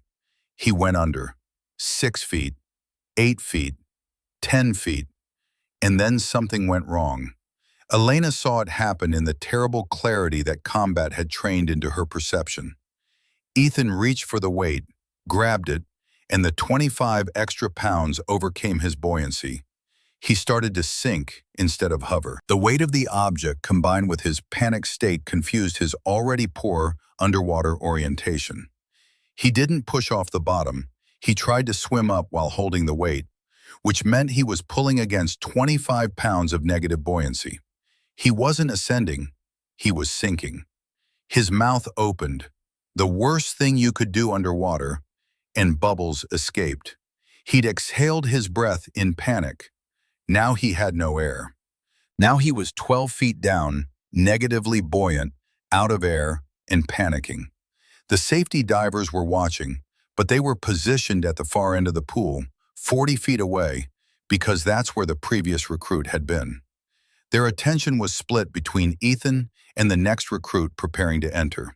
He went under. 6 feet, 8 feet, 10 feet, and then something went wrong. Elena saw it happen in the terrible clarity that combat had trained into her perception. Ethan reached for the weight, grabbed it, and the 25 extra pounds overcame his buoyancy. He started to sink instead of hover. The weight of the object combined with his panic state confused his already poor underwater orientation. He didn't push off the bottom. He tried to swim up while holding the weight, which meant he was pulling against 25 pounds of negative buoyancy. He wasn't ascending, he was sinking. His mouth opened, the worst thing you could do underwater, and bubbles escaped. He'd exhaled his breath in panic. Now he had no air. Now he was 12 feet down, negatively buoyant, out of air, and panicking. The safety divers were watching, but they were positioned at the far end of the pool, 40 feet away, because that's where the previous recruit had been. Their attention was split between Ethan and the next recruit preparing to enter.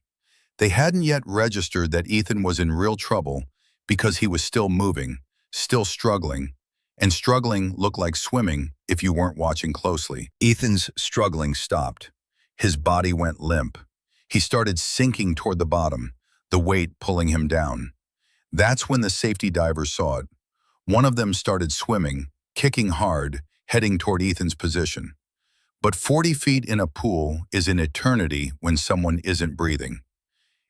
They hadn't yet registered that Ethan was in real trouble because he was still moving, still struggling, and struggling looked like swimming if you weren't watching closely. Ethan's struggling stopped. His body went limp. He started sinking toward the bottom, the weight pulling him down. That's when the safety divers saw it. One of them started swimming, kicking hard, heading toward Ethan's position. But 40 feet in a pool is an eternity when someone isn't breathing.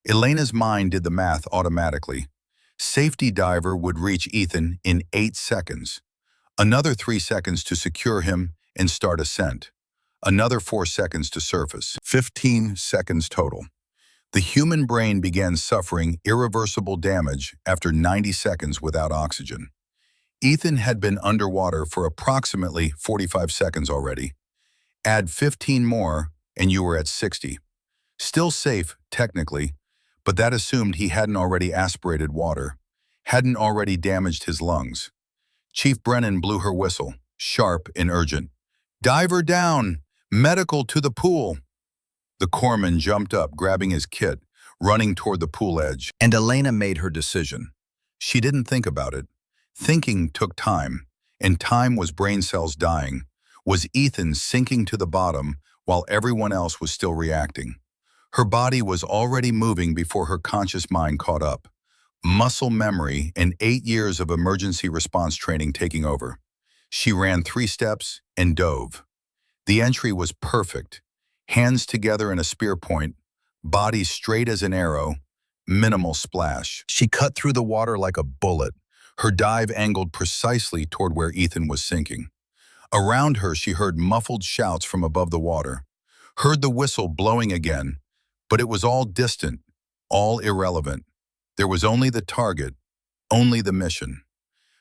Elena's mind did the math automatically. Safety diver would reach Ethan in 8 seconds. Another 3 seconds to secure him and start ascent. Another 4 seconds to surface. 15 seconds total. The human brain began suffering irreversible damage after 90 seconds without oxygen. Ethan had been underwater for approximately 45 seconds already. Add 15 more and you were at 60. Still safe, technically, but that assumed he hadn't already aspirated water, hadn't already damaged his lungs. Chief Brennan blew her whistle, sharp and urgent. "Diver down! Medical to the pool!" The corpsman jumped up, grabbing his kit, running toward the pool edge. And Elena made her decision. She didn't think about it. Thinking took time, and time was brain cells dying, was Ethan sinking to the bottom while everyone else was still reacting. Her body was already moving before her conscious mind caught up. Muscle memory and 8 years of emergency response training taking over. She ran 3 steps and dove. The entry was perfect. Hands together in a spear point, body straight as an arrow, minimal splash. She cut through the water like a bullet, her dive angled precisely toward where Ethan was sinking. Around her, she heard muffled shouts from above the water, heard the whistle blowing again, but it was all distant, all irrelevant. There was only the target, only the mission.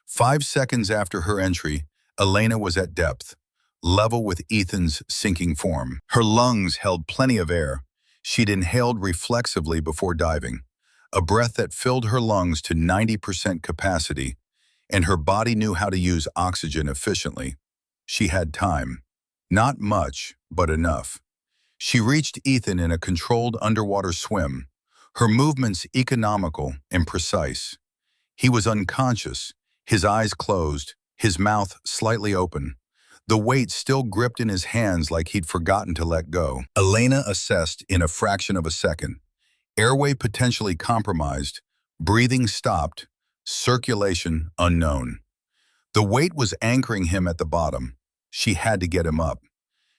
5 seconds after her entry, Elena was at depth, level with Ethan's sinking form. Her lungs held plenty of air. She'd inhaled reflexively before diving, a breath that filled her lungs to 90% capacity, and her body knew how to use oxygen efficiently. She had time. Not much, but enough. She reached Ethan in a controlled underwater swim, her movements economical and precise. He was unconscious, his eyes closed, his mouth slightly open, the weight still gripped in his hands like he'd forgotten to let go. Elena assessed in a fraction of a second. Airway potentially compromised, breathing stopped, circulation unknown. The weight was anchoring him at the bottom. She had to get him up.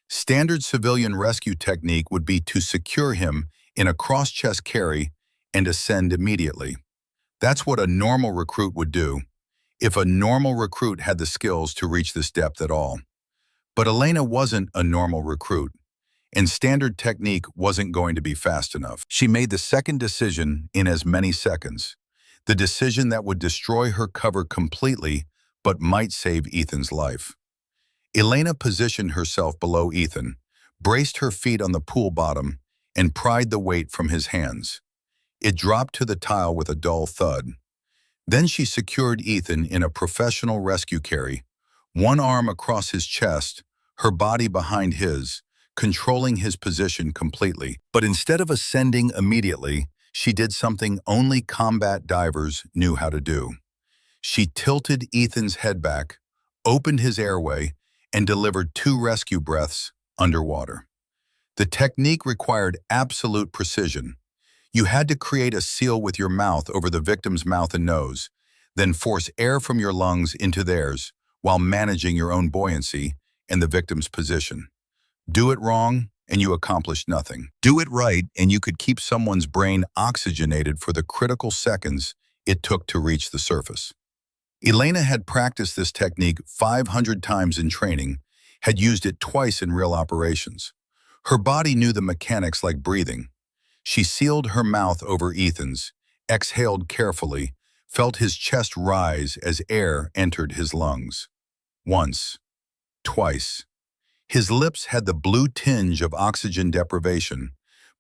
Standard civilian rescue technique would be to secure him in a cross-chest carry and ascend immediately. That's what a normal recruit would do, if a normal recruit had the skills to reach this depth at all. But Elena wasn't a normal recruit, and standard technique wasn't going to be fast enough. She made the second decision in as many seconds, the decision that would destroy her cover completely but might save Ethan's life. Elena positioned herself below Ethan, braced her feet on the pool bottom, and pried the weight from his hands. It dropped to the tile with a dull thud. Then she secured Ethan in a professional rescue carry, one arm across his chest, her body behind his, controlling his position completely. But instead of ascending immediately, she did something only combat divers knew how to do. She tilted Ethan's head back, opened his airway, and delivered 2 rescue breaths underwater. The technique required absolute precision. You had to create a seal with your mouth over the victim's mouth and nose, then force air from your lungs into theirs while managing your own buoyancy and the victim's position. Do it wrong, and you accomplished nothing. Do it right, and you could keep someone's brain oxygenated for the critical seconds it took to reach the surface. Elena had practiced this technique 500 times in training, had used it twice in real operations. Her body knew the mechanics like breathing. She sealed her mouth over Ethan's, exhaled carefully, felt his chest rise as air entered his lungs. Once, twice. His lips had the blue tinge of oxygen deprivation,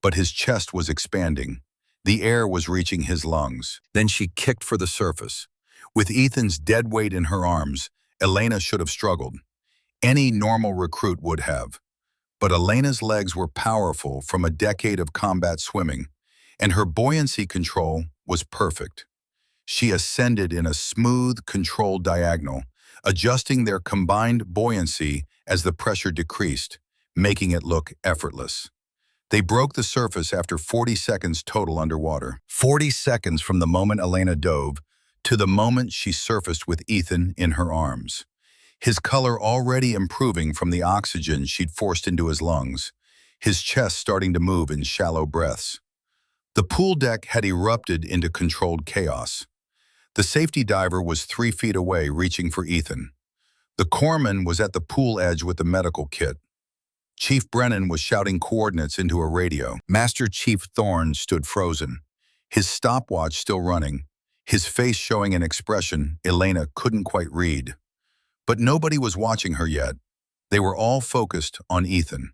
but his chest was expanding. The air was reaching his lungs. Then she kicked for the surface. With Ethan's dead weight in her arms, Elena should have struggled. Any normal recruit would have. But Elena's legs were powerful from a decade of combat swimming, and her buoyancy control was perfect. She ascended in a smooth, controlled diagonal, adjusting their combined buoyancy as the pressure decreased, making it look effortless. They broke the surface after 40 seconds total underwater. 40 seconds from the moment Elena dove to the moment she surfaced with Ethan in her arms. His color already improving from the oxygen she'd forced into his lungs, his chest starting to move in shallow breaths. The pool deck had erupted into controlled chaos. The safety diver was 3 feet away, reaching for Ethan. The corpsman was at the pool edge with the medical kit. Chief Brennan was shouting coordinates into a radio. Master Chief Thorne stood frozen, his stopwatch still running, his face showing an expression Elena couldn't quite read. But nobody was watching her yet. They were all focused on Ethan.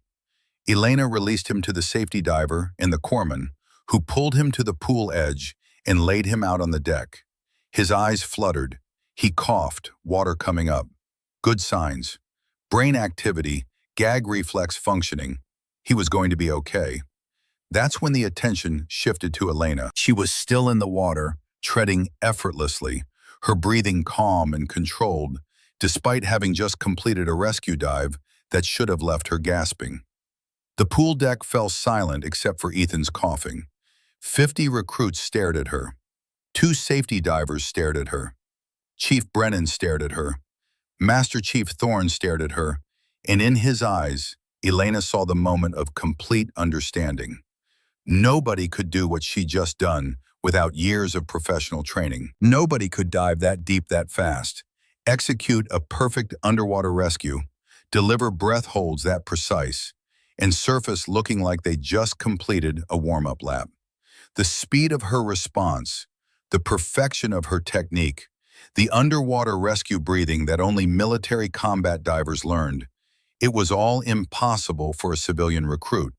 Elena released him to the safety diver and the corpsman, who pulled him to the pool edge and laid him out on the deck. His eyes fluttered. He coughed, water coming up. Good signs. Brain activity, gag reflex functioning. He was going to be okay. That's when the attention shifted to Elena. She was still in the water, treading effortlessly, her breathing calm and controlled, despite having just completed a rescue dive that should have left her gasping. The pool deck fell silent except for Ethan's coughing. 50 recruits stared at her. 2 safety divers stared at her. Chief Brennan stared at her. Master Chief Thorne stared at her, and in his eyes, Elena saw the moment of complete understanding. Nobody could do what she'd just done without years of professional training. Nobody could dive that deep that fast, execute a perfect underwater rescue, deliver breath holds that precise, and surface looking like they just completed a warm-up lap. The speed of her response, the perfection of her technique, the underwater rescue breathing that only military combat divers learned, it was all impossible for a civilian recruit.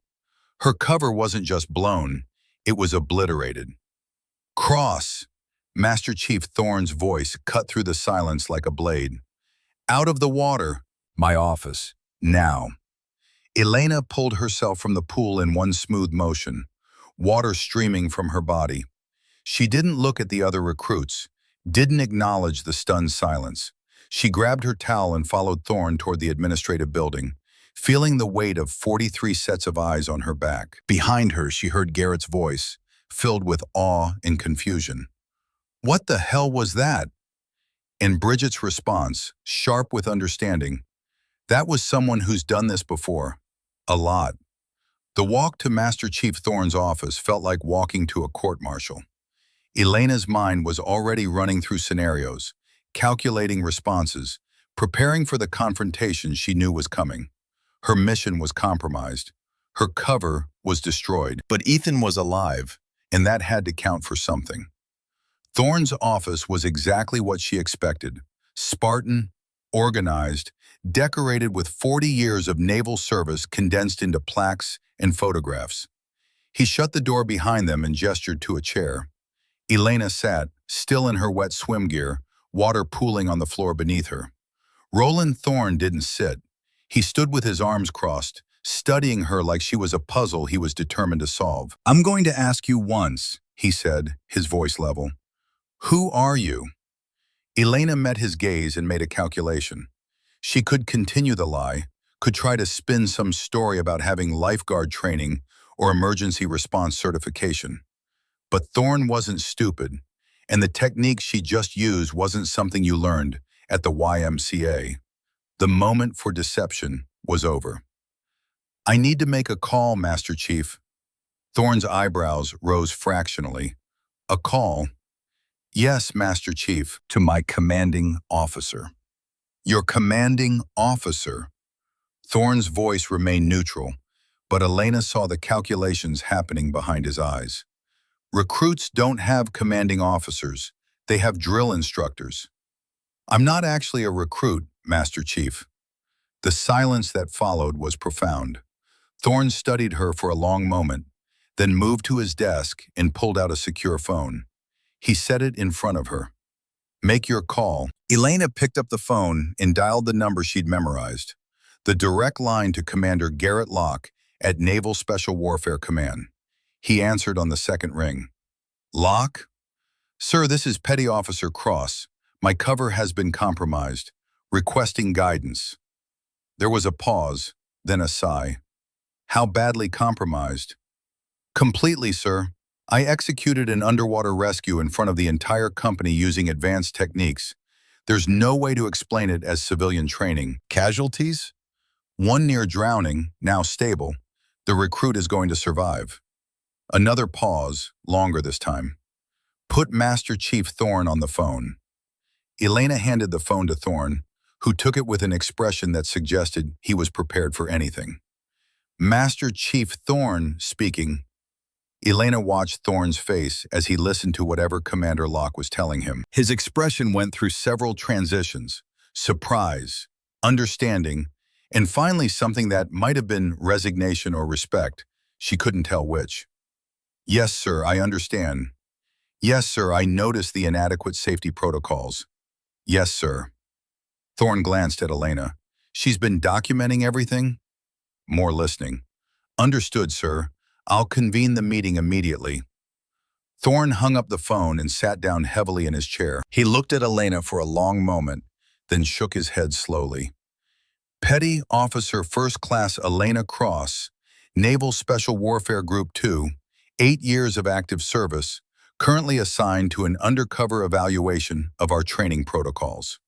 Her cover wasn't just blown, it was obliterated. Cross! Master Chief Thorne's voice cut through the silence like a blade. Out of the water! My office. Now. Elena pulled herself from the pool in one smooth motion, water streaming from her body. She didn't look at the other recruits, didn't acknowledge the stunned silence. She grabbed her towel and followed Thorne toward the administrative building, feeling the weight of 43 sets of eyes on her back. Behind her, she heard Garrett's voice, filled with awe and confusion. What the hell was that? And Bridget's response, sharp with understanding. That was someone who's done this before. A lot. The walk to Master Chief Thorne's office felt like walking to a court-martial. Elena's mind was already running through scenarios, calculating responses, preparing for the confrontation she knew was coming. Her mission was compromised. Her cover was destroyed. But Ethan was alive, and that had to count for something. Thorne's office was exactly what she expected. Spartan, organized, decorated with 40 years of naval service condensed into plaques and photographs. He shut the door behind them and gestured to a chair. Elena sat, still in her wet swim gear, water pooling on the floor beneath her. Roland Thorne didn't sit. He stood with his arms crossed, studying her like she was a puzzle he was determined to solve. I'm going to ask you once, he said, his voice level. Who are you? Elena met his gaze and made a calculation. She could continue the lie, could try to spin some story about having lifeguard training or emergency response certification. But Thorne wasn't stupid, and the technique she just used wasn't something you learned at the YMCA. The moment for deception was over. I need to make a call, Master Chief. Thorne's eyebrows rose fractionally. A call? Yes, Master Chief, to my commanding officer. Your commanding officer? Thorne's voice remained neutral, but Elena saw the calculations happening behind his eyes. Recruits don't have commanding officers. They have drill instructors. I'm not actually a recruit, Master Chief. The silence that followed was profound. Thorne studied her for a long moment, then moved to his desk and pulled out a secure phone. He set it in front of her. Make your call. Elena picked up the phone and dialed the number she'd memorized. the direct line to Commander Garrett Locke at Naval Special Warfare Command. He answered on the second ring. Locke? Sir, this is Petty Officer Cross. My cover has been compromised. Requesting guidance. There was a pause, then a sigh. How badly compromised? Completely, sir. I executed an underwater rescue in front of the entire company using advanced techniques. There's no way to explain it as civilian training. Casualties? One near drowning, now stable. The recruit is going to survive. Another pause, longer this time. Put Master Chief Thorne on the phone. Elena handed the phone to Thorne, who took it with an expression that suggested he was prepared for anything. Master Chief Thorne speaking. Elena watched Thorne's face as he listened to whatever Commander Locke was telling him. His expression went through several transitions: surprise, understanding, and finally something that might have been resignation or respect. She couldn't tell which. Yes, sir, I understand. Yes, sir, I noticed the inadequate safety protocols. Yes, sir. Thorne glanced at Elena. She's been documenting everything? More listening. Understood, sir. I'll convene the meeting immediately. Thorne hung up the phone and sat down heavily in his chair. He looked at Elena for a long moment, then shook his head slowly. Petty Officer First Class Elena Cross, Naval Special Warfare Group 2, 8 years of active service, currently assigned to an undercover evaluation of our training protocols.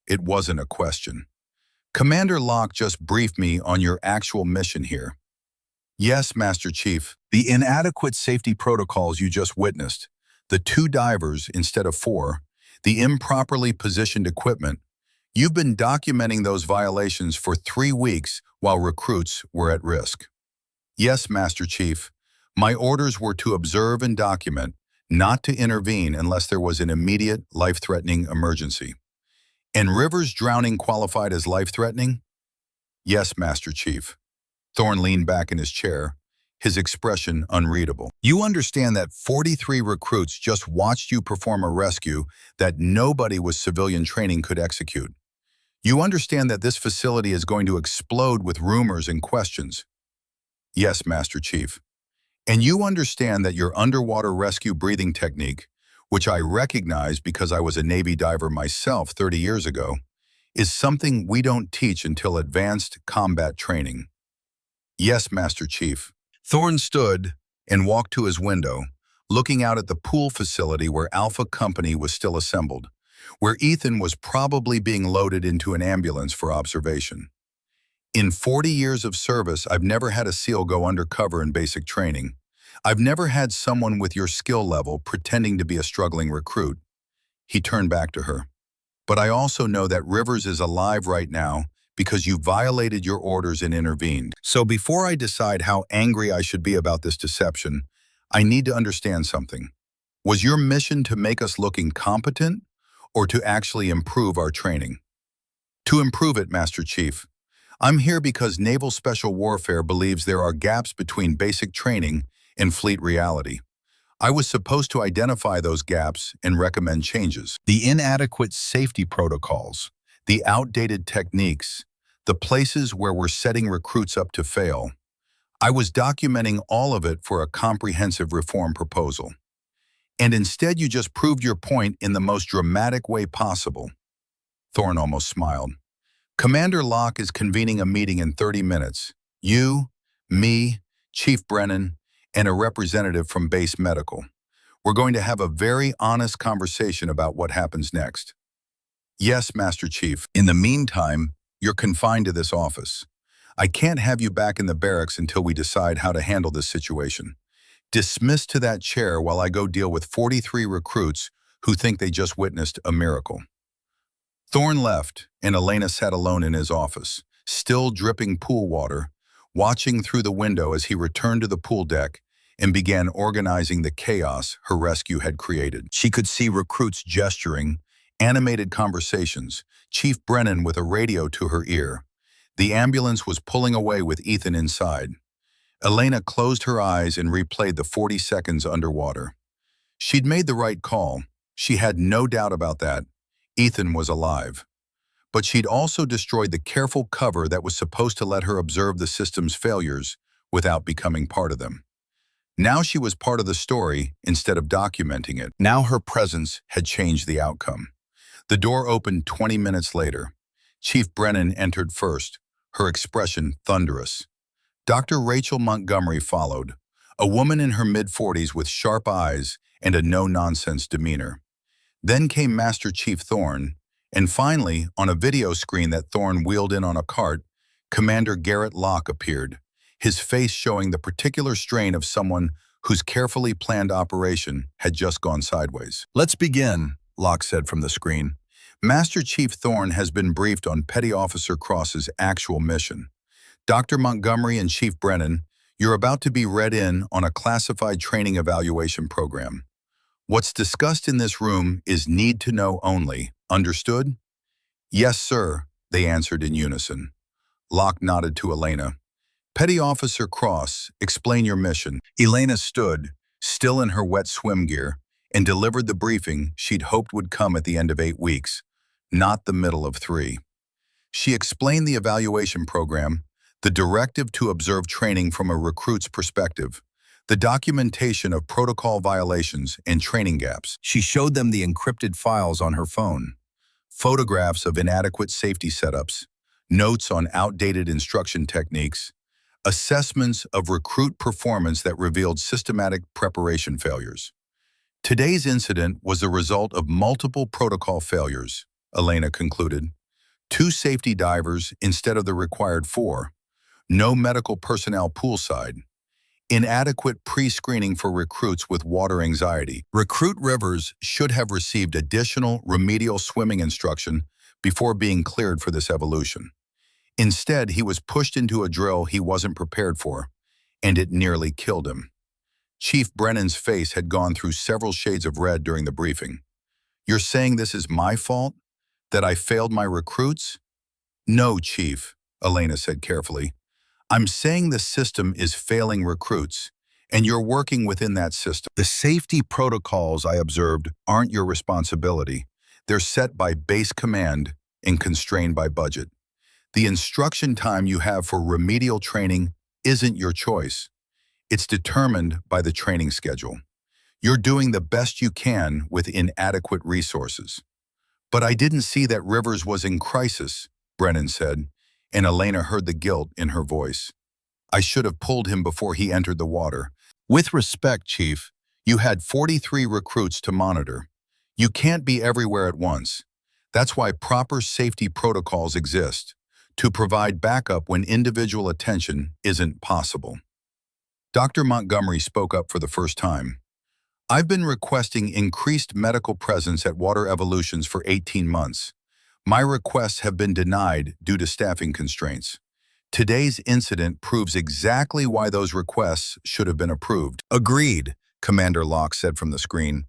It wasn't a question. Commander Locke just briefed me on your actual mission here. Yes, Master Chief, the inadequate safety protocols you just witnessed, the 2 divers instead of 4, the improperly positioned equipment, you've been documenting those violations for 3 weeks while recruits were at risk. Yes, Master Chief, my orders were to observe and document, not to intervene unless there was an immediate, life-threatening emergency. And Rivers' drowning qualified as life-threatening? Yes, Master Chief. Thorne leaned back in his chair, his expression unreadable. You understand that 43 recruits just watched you perform a rescue that nobody with civilian training could execute. You understand that this facility is going to explode with rumors and questions. Yes, Master Chief. And you understand that your underwater rescue breathing technique, which I recognize because I was a Navy diver myself 30 years ago, is something we don't teach until advanced combat training. Yes, Master Chief. Thorne stood and walked to his window, looking out at the pool facility where Alpha Company was still assembled, where Ethan was probably being loaded into an ambulance for observation. In 40 years of service, I've never had a SEAL go undercover in basic training. I've never had someone with your skill level pretending to be a struggling recruit. He turned back to her. But I also know that Rivers is alive right now because you violated your orders and intervened. So before I decide how angry I should be about this deception, I need to understand something. Was your mission to make us look incompetent or to actually improve our training? To improve it, Master Chief. I'm here because Naval Special Warfare believes there are gaps between basic training and fleet reality. I was supposed to identify those gaps and recommend changes. The inadequate safety protocols, the outdated techniques, the places where we're setting recruits up to fail. I was documenting all of it for a comprehensive reform proposal. And instead you just proved your point in the most dramatic way possible. Thorne almost smiled. Commander Locke is convening a meeting in 30 minutes. You, me, Chief Brennan, and a representative from Base Medical. We're going to have a very honest conversation about what happens next. Yes, Master Chief. In the meantime, you're confined to this office. I can't have you back in the barracks until we decide how to handle this situation. Dismissed to that chair while I go deal with 43 recruits who think they just witnessed a miracle. Thorne left, and Elena sat alone in his office, still dripping pool water, watching through the window as he returned to the pool deck and began organizing the chaos her rescue had created. She could see recruits gesturing, animated conversations, Chief Brennan with a radio to her ear. The ambulance was pulling away with Ethan inside. Elena closed her eyes and replayed the 40 seconds underwater. She'd made the right call. She had no doubt about that. Ethan was alive. but she'd also destroyed the careful cover that was supposed to let her observe the system's failures without becoming part of them. Now she was part of the story instead of documenting it. Now her presence had changed the outcome. The door opened 20 minutes later. Chief Brennan entered first, her expression thunderous. Dr. Rachel Montgomery followed, a woman in her mid-40s with sharp eyes and a no-nonsense demeanor. Then came Master Chief Thorne, and finally, on a video screen that Thorne wheeled in on a cart, Commander Garrett Locke appeared, his face showing the particular strain of someone whose carefully planned operation had just gone sideways. "Let's begin," Locke said from the screen. "Master Chief Thorne has been briefed on Petty Officer Cross's actual mission. Dr. Montgomery and Chief Brennan, you're about to be read in on a classified training evaluation program. What's discussed in this room is need to know only. Understood?" "Yes, sir," they answered in unison. Locke nodded to Elena. "Petty Officer Cross, explain your mission." Elena stood, still in her wet swim gear, and delivered the briefing she'd hoped would come at the end of 8 weeks, not the middle of 3. She explained the evaluation program, the directive to observe training from a recruit's perspective, the documentation of protocol violations and training gaps. She showed them the encrypted files on her phone, photographs of inadequate safety setups, notes on outdated instruction techniques, assessments of recruit performance that revealed systematic preparation failures. Today's incident was the result of multiple protocol failures, Elena concluded. 2 safety divers instead of the required 4, no medical personnel poolside, inadequate pre-screening for recruits with water anxiety. Recruit Rivers should have received additional remedial swimming instruction before being cleared for this evolution. Instead, he was pushed into a drill he wasn't prepared for, and it nearly killed him. Chief Brennan's face had gone through several shades of red during the briefing. "You're saying this is my fault? That I failed my recruits?" "No, Chief," Elena said carefully. "I'm saying the system is failing recruits, and you're working within that system. The safety protocols I observed aren't your responsibility. They're set by base command and constrained by budget. The instruction time you have for remedial training isn't your choice. It's determined by the training schedule. You're doing the best you can with inadequate resources." "But I didn't see that Rivers was in crisis," Brennan said, and Elena heard the guilt in her voice. "I should have pulled him before he entered the water. With respect, Chief, you had 43 recruits to monitor. You can't be everywhere at once. That's why proper safety protocols exist, to provide backup when individual attention isn't possible." Dr. Montgomery spoke up for the first time. "I've been requesting increased medical presence at Water Evolutions for 18 months. My requests have been denied due to staffing constraints. Today's incident proves exactly why those requests should have been approved." "Agreed," Commander Locke said from the screen.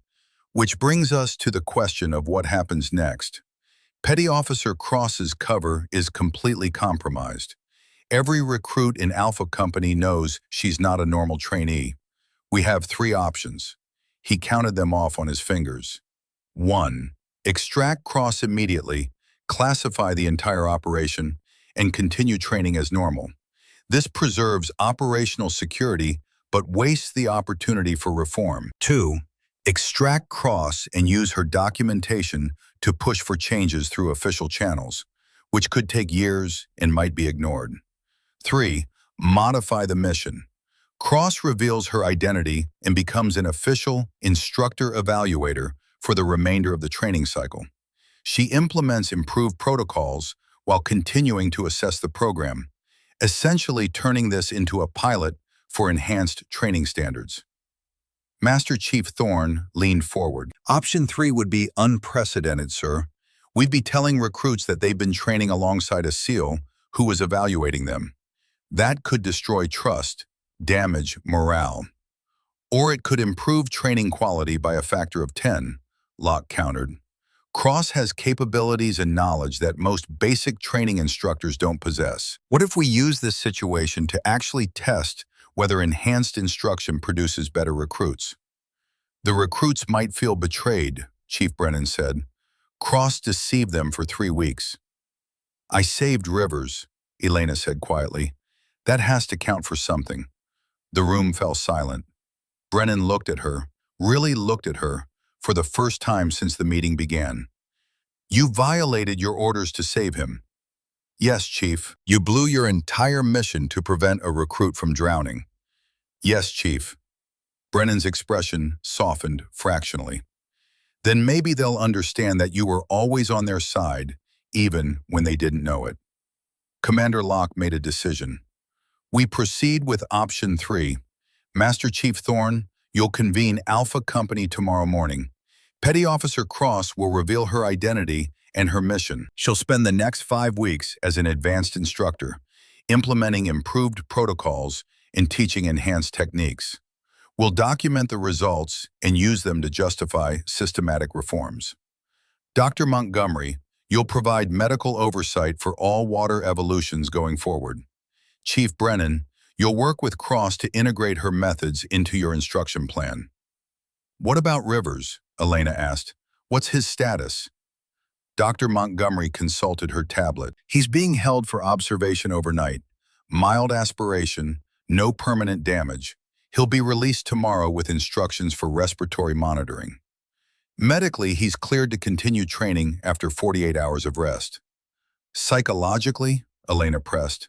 "Which brings us to the question of what happens next. Petty Officer Cross's cover is completely compromised. Every recruit in Alpha Company knows she's not a normal trainee. We have 3 options." He counted them off on his fingers. 1. Extract Cross immediately, classify the entire operation, and continue training as normal. This preserves operational security but wastes the opportunity for reform. 2. Extract Cross and use her documentation to push for changes through official channels, which could take years and might be ignored. 3. Modify the mission. Cross reveals her identity and becomes an official instructor-evaluator for the remainder of the training cycle. She implements improved protocols while continuing to assess the program, essentially turning this into a pilot for enhanced training standards. Master Chief Thorne leaned forward. "Option 3 would be unprecedented, sir. We'd be telling recruits that they've been training alongside a SEAL who was evaluating them. That could destroy trust, damage morale. Or it could improve training quality by a factor of 10, Locke countered. Cross has capabilities and knowledge that most basic training instructors don't possess. What if we use this situation to actually test whether enhanced instruction produces better recruits? The recruits might feel betrayed, Chief Brennan said. Cross deceived them for 3 weeks. I saved Rivers, Elena said quietly. That has to count for something. The room fell silent. Brennan looked at her, really looked at her, for the first time since the meeting began. You violated your orders to save him. Yes, Chief. You blew your entire mission to prevent a recruit from drowning. Yes, Chief. Brennan's expression softened fractionally. Then maybe they'll understand that you were always on their side, even when they didn't know it. Commander Locke made a decision. We proceed with option 3. Master Chief Thorne, you'll convene Alpha Company tomorrow morning. Petty Officer Cross will reveal her identity and her mission. She'll spend the next 5 weeks as an advanced instructor, implementing improved protocols and teaching enhanced techniques. We'll document the results and use them to justify systematic reforms. Dr. Montgomery, you'll provide medical oversight for all water evolutions going forward. Chief Brennan, you'll work with Cross to integrate her methods into your instruction plan. What about Rivers? Elena asked. What's his status? Dr. Montgomery consulted her tablet. He's being held for observation overnight. Mild aspiration, no permanent damage. He'll be released tomorrow with instructions for respiratory monitoring. Medically, he's cleared to continue training after 48 hours of rest. Psychologically, Elena pressed.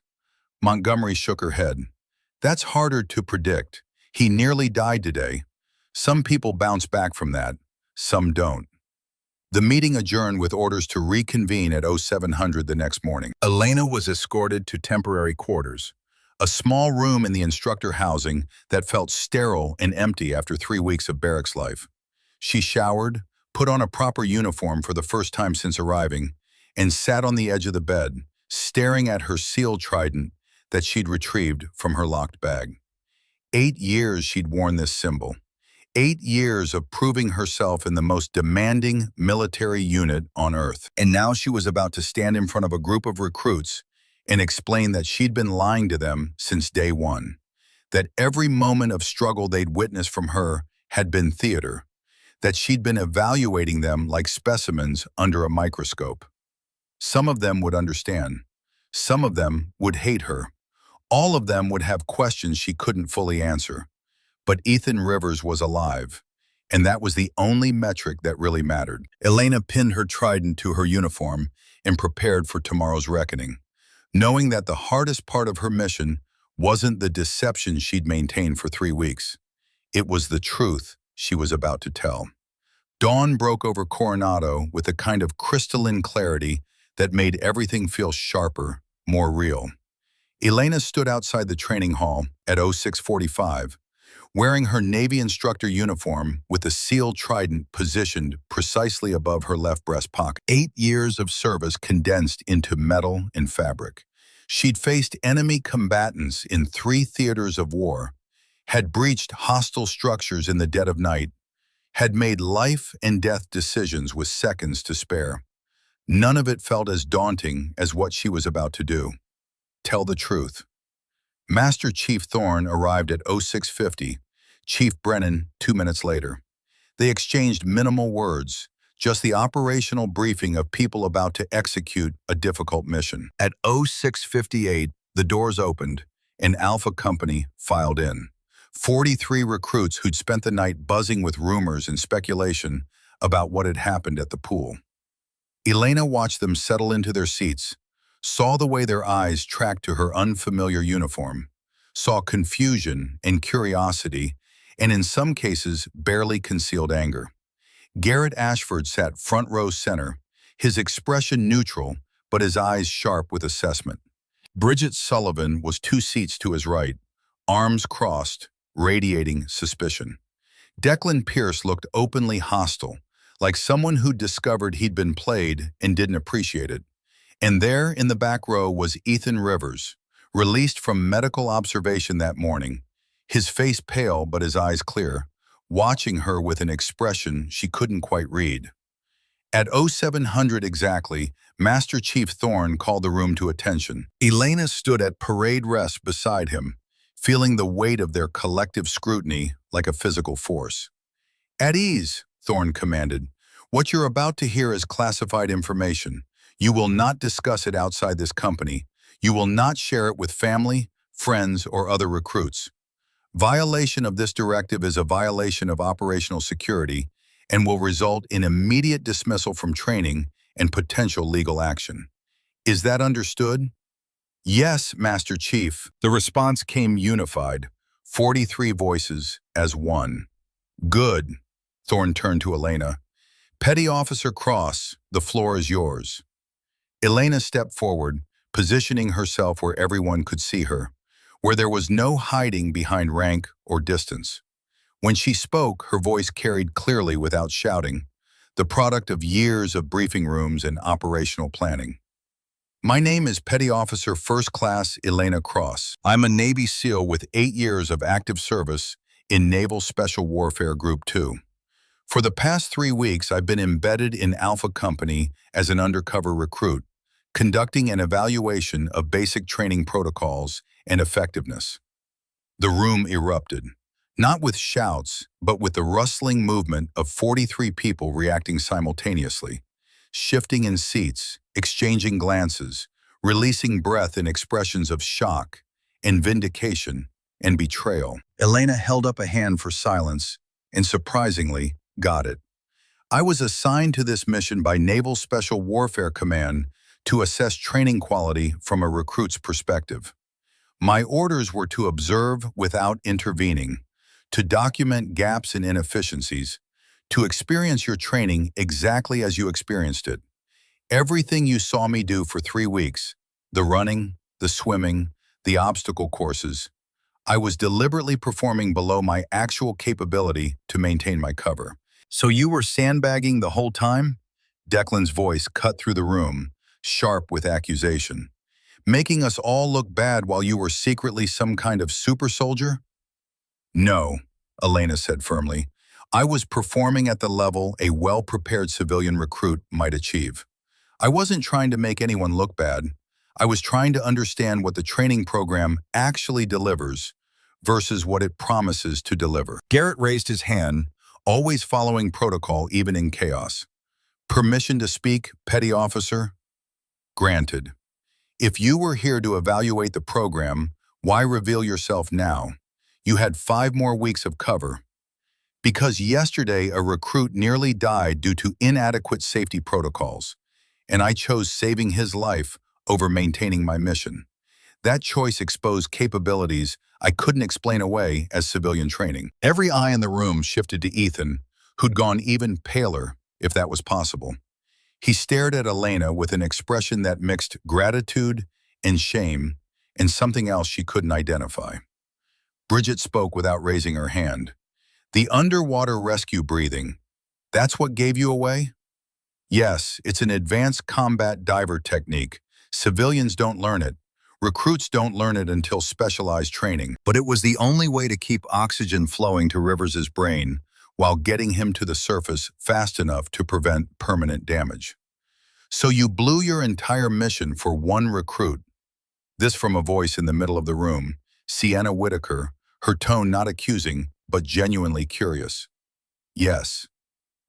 Montgomery shook her head. That's harder to predict. He nearly died today. Some people bounce back from that, some don't. The meeting adjourned with orders to reconvene at 0700 the next morning. Elena was escorted to temporary quarters, a small room in the instructor housing that felt sterile and empty after 3 weeks of barracks life. She showered, put on a proper uniform for the first time since arriving, and sat on the edge of the bed, staring at her sealed trident that she'd retrieved from her locked bag. 8 years she'd worn this symbol. 8 years of proving herself in the most demanding military unit on Earth. And now she was about to stand in front of a group of recruits and explain that she'd been lying to them since day one, that every moment of struggle they'd witnessed from her had been theater, that she'd been evaluating them like specimens under a microscope. Some of them would understand. Some of them would hate her. All of them would have questions she couldn't fully answer. But Ethan Rivers was alive, and that was the only metric that really mattered. Elena pinned her trident to her uniform and prepared for tomorrow's reckoning, knowing that the hardest part of her mission wasn't the deception she'd maintained for 3 weeks. It was the truth she was about to tell. Dawn broke over Coronado with a kind of crystalline clarity that made everything feel sharper, more real. Elena stood outside the training hall at 0645, wearing her Navy instructor uniform with a sealed trident positioned precisely above her left breast pocket. 8 years of service condensed into metal and fabric. She'd faced enemy combatants in 3 theaters of war, had breached hostile structures in the dead of night, had made life and death decisions with seconds to spare. None of it felt as daunting as what she was about to do. Tell the truth. Master Chief Thorne arrived at 0650, Chief Brennan 2 minutes later. They exchanged minimal words, just the operational briefing of people about to execute a difficult mission. At 0658, the doors opened, and Alpha Company filed in. 43 recruits who'd spent the night buzzing with rumors and speculation about what had happened at the pool. Elena watched them settle into their seats, saw the way their eyes tracked to her unfamiliar uniform, saw confusion and curiosity, and in some cases, barely concealed anger. Garrett Ashford sat front row center, his expression neutral, but his eyes sharp with assessment. Bridget Sullivan was 2 seats to his right, arms crossed, radiating suspicion. Declan Pierce looked openly hostile, like someone who'd discovered he'd been played and didn't appreciate it. And there in the back row was Ethan Rivers, released from medical observation that morning, his face pale but his eyes clear, watching her with an expression she couldn't quite read. At 0700 exactly, Master Chief Thorne called the room to attention. Elena stood at parade rest beside him, feeling the weight of their collective scrutiny like a physical force. At ease, Thorne commanded. What you're about to hear is classified information. You will not discuss it outside this company. You will not share it with family, friends, or other recruits. Violation of this directive is a violation of operational security and will result in immediate dismissal from training and potential legal action. Is that understood? Yes, Master Chief. The response came unified, 43 voices as one. Good. Thorne turned to Elena. Petty Officer Cross, the floor is yours. Elena stepped forward, positioning herself where everyone could see her, where there was no hiding behind rank or distance. When she spoke, her voice carried clearly without shouting, the product of years of briefing rooms and operational planning. My name is Petty Officer First Class Elena Cross. I'm a Navy SEAL with 8 years of active service in Naval Special Warfare Group 2. For the past 3 weeks, I've been embedded in Alpha Company as an undercover recruit, conducting an evaluation of basic training protocols and effectiveness. The room erupted, not with shouts, but with the rustling movement of 43 people reacting simultaneously, shifting in seats, exchanging glances, releasing breath in expressions of shock and vindication and betrayal. Elena held up a hand for silence and surprisingly got it. I was assigned to this mission by Naval Special Warfare Command to assess training quality from a recruit's perspective. My orders were to observe without intervening, to document gaps and inefficiencies, to experience your training exactly as you experienced it. Everything you saw me do for 3 weeks, the running, the swimming, the obstacle courses, I was deliberately performing below my actual capability to maintain my cover. So you were sandbagging the whole time? Declan's voice cut through the room, sharp with accusation. Making us all look bad while you were secretly some kind of super soldier? No, Elena said firmly. I was performing at the level a well-prepared civilian recruit might achieve. I wasn't trying to make anyone look bad. I was trying to understand what the training program actually delivers versus what it promises to deliver. Garrett raised his hand, always following protocol even in chaos. Permission to speak, Petty Officer? Granted. If you were here to evaluate the program, why reveal yourself now? You had 5 more weeks of cover. Because yesterday a recruit nearly died due to inadequate safety protocols, and I chose saving his life over maintaining my mission. That choice exposed capabilities I couldn't explain away as civilian training. Every eye in the room shifted to Ethan, who'd gone even paler, if that was possible. He stared at Elena with an expression that mixed gratitude and shame and something else she couldn't identify. Bridget spoke without raising her hand. The underwater rescue breathing, that's what gave you away? Yes, it's an advanced combat diver technique. Civilians don't learn it. Recruits don't learn it until specialized training. But it was the only way to keep oxygen flowing to Rivers' brain while getting him to the surface fast enough to prevent permanent damage. So you blew your entire mission for one recruit. This from a voice in the middle of the room, Sienna Whitaker, her tone not accusing, but genuinely curious. Yes.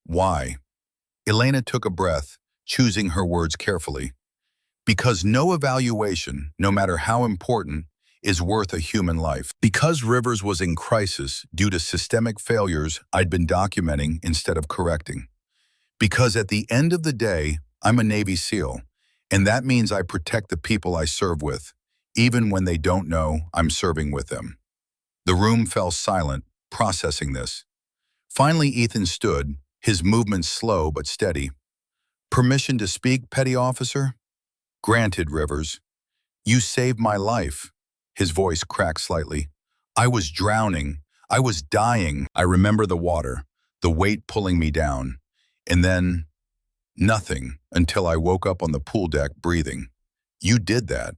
Why? Elena took a breath, choosing her words carefully. Because no evaluation, no matter how important, is worth a human life. Because Rivers was in crisis due to systemic failures I'd been documenting instead of correcting. Because at the end of the day, I'm a Navy SEAL, and that means I protect the people I serve with, even when they don't know I'm serving with them. The room fell silent, processing this. Finally, Ethan stood, his movements slow but steady. Permission to speak, Petty Officer? Granted, Rivers. You saved my life. His voice cracked slightly. I was drowning. I was dying. I remember the water, the weight pulling me down. And then, nothing until I woke up on the pool deck breathing. You did that.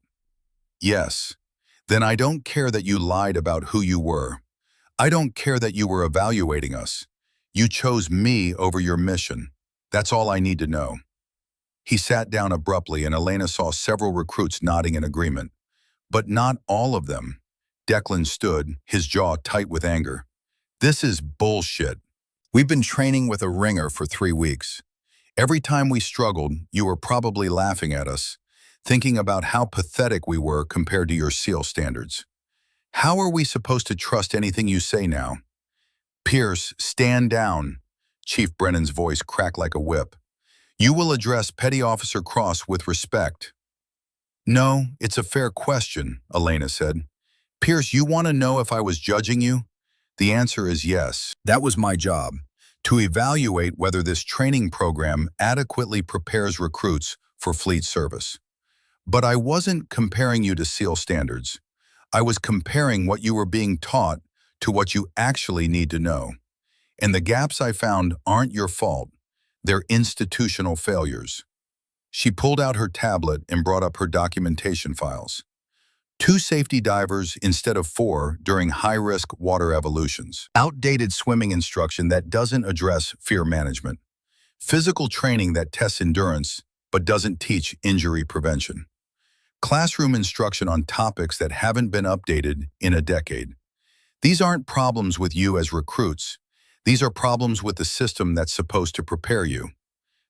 Yes. Then I don't care that you lied about who you were. I don't care that you were evaluating us. You chose me over your mission. That's all I need to know. He sat down abruptly and Elena saw several recruits nodding in agreement. But not all of them. Declan stood, his jaw tight with anger. This is bullshit. We've been training with a ringer for 3 weeks. Every time we struggled, you were probably laughing at us, thinking about how pathetic we were compared to your SEAL standards. How are we supposed to trust anything you say now? Pierce, stand down. Chief Brennan's voice cracked like a whip. You will address Petty Officer Cross with respect. No, it's a fair question, Elena said. Pierce, you want to know if I was judging you? The answer is yes. That was my job, to evaluate whether this training program adequately prepares recruits for fleet service. But I wasn't comparing you to SEAL standards. I was comparing what you were being taught to what you actually need to know. And the gaps I found aren't your fault. They're institutional failures. She pulled out her tablet and brought up her documentation files. 2 safety divers instead of 4 during high-risk water evolutions. Outdated swimming instruction that doesn't address fear management. Physical training that tests endurance but doesn't teach injury prevention. Classroom instruction on topics that haven't been updated in a decade. These aren't problems with you as recruits. These are problems with the system that's supposed to prepare you.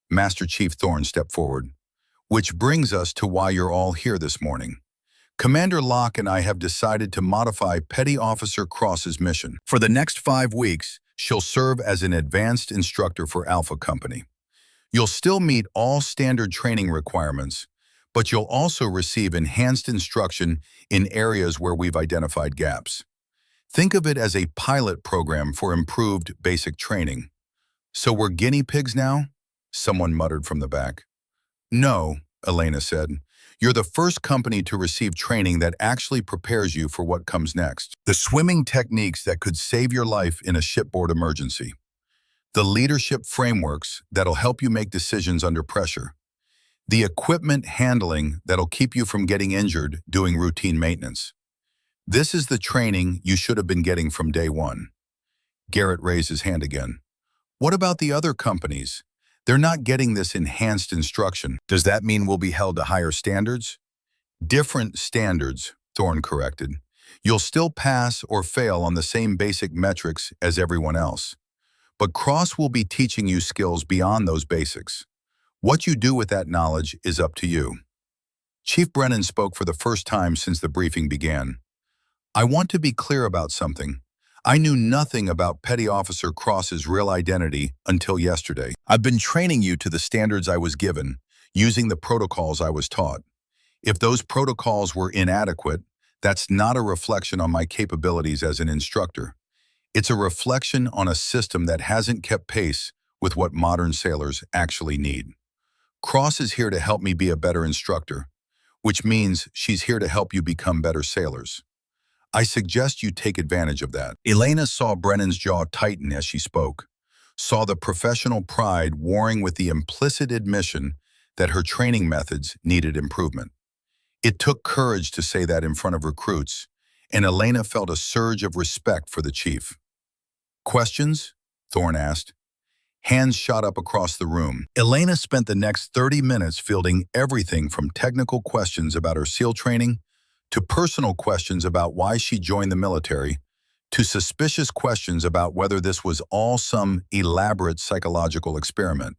Master Chief Thorne stepped forward. Which brings us to why you're all here this morning. Commander Locke and I have decided to modify Petty Officer Cross's mission. For the next 5 weeks, she'll serve as an advanced instructor for Alpha Company. You'll still meet all standard training requirements, but you'll also receive enhanced instruction in areas where we've identified gaps. Think of it as a pilot program for improved basic training. So we're guinea pigs now? Someone muttered from the back. No, Elena said. You're the first company to receive training that actually prepares you for what comes next. The swimming techniques that could save your life in a shipboard emergency. The leadership frameworks that'll help you make decisions under pressure. The equipment handling that'll keep you from getting injured doing routine maintenance. This is the training you should have been getting from day one. Garrett raised his hand again. What about the other companies? They're not getting this enhanced instruction. Does that mean we'll be held to higher standards? Different standards, Thorne corrected. You'll still pass or fail on the same basic metrics as everyone else. But Cross will be teaching you skills beyond those basics. What you do with that knowledge is up to you. Chief Brennan spoke for the first time since the briefing began. I want to be clear about something. I knew nothing about Petty Officer Cross's real identity until yesterday. I've been training you to the standards I was given, using the protocols I was taught. If those protocols were inadequate, that's not a reflection on my capabilities as an instructor. It's a reflection on a system that hasn't kept pace with what modern sailors actually need. Cross is here to help me be a better instructor, which means she's here to help you become better sailors. I suggest you take advantage of that. Elena saw Brennan's jaw tighten as she spoke, saw the professional pride warring with the implicit admission that her training methods needed improvement. It took courage to say that in front of recruits, and Elena felt a surge of respect for the chief. Questions? Thorne asked. Hands shot up across the room. Elena spent the next 30 minutes fielding everything from technical questions about her SEAL training to personal questions about why she joined the military, to suspicious questions about whether this was all some elaborate psychological experiment.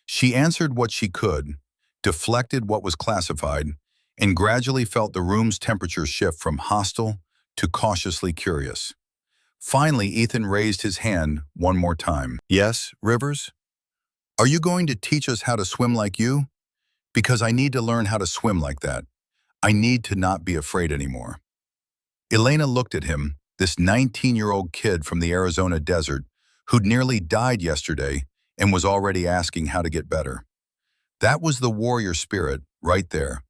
She answered what she could, deflected what was classified, and gradually felt the room's temperature shift from hostile to cautiously curious. Finally, Ethan raised his hand one more time. Yes, Rivers? Are you going to teach us how to swim like you? Because I need to learn how to swim like that. I need to not be afraid anymore. Elena looked at him, this 19-year-old kid from the Arizona desert who'd nearly died yesterday and was already asking how to get better. That was the warrior spirit right there.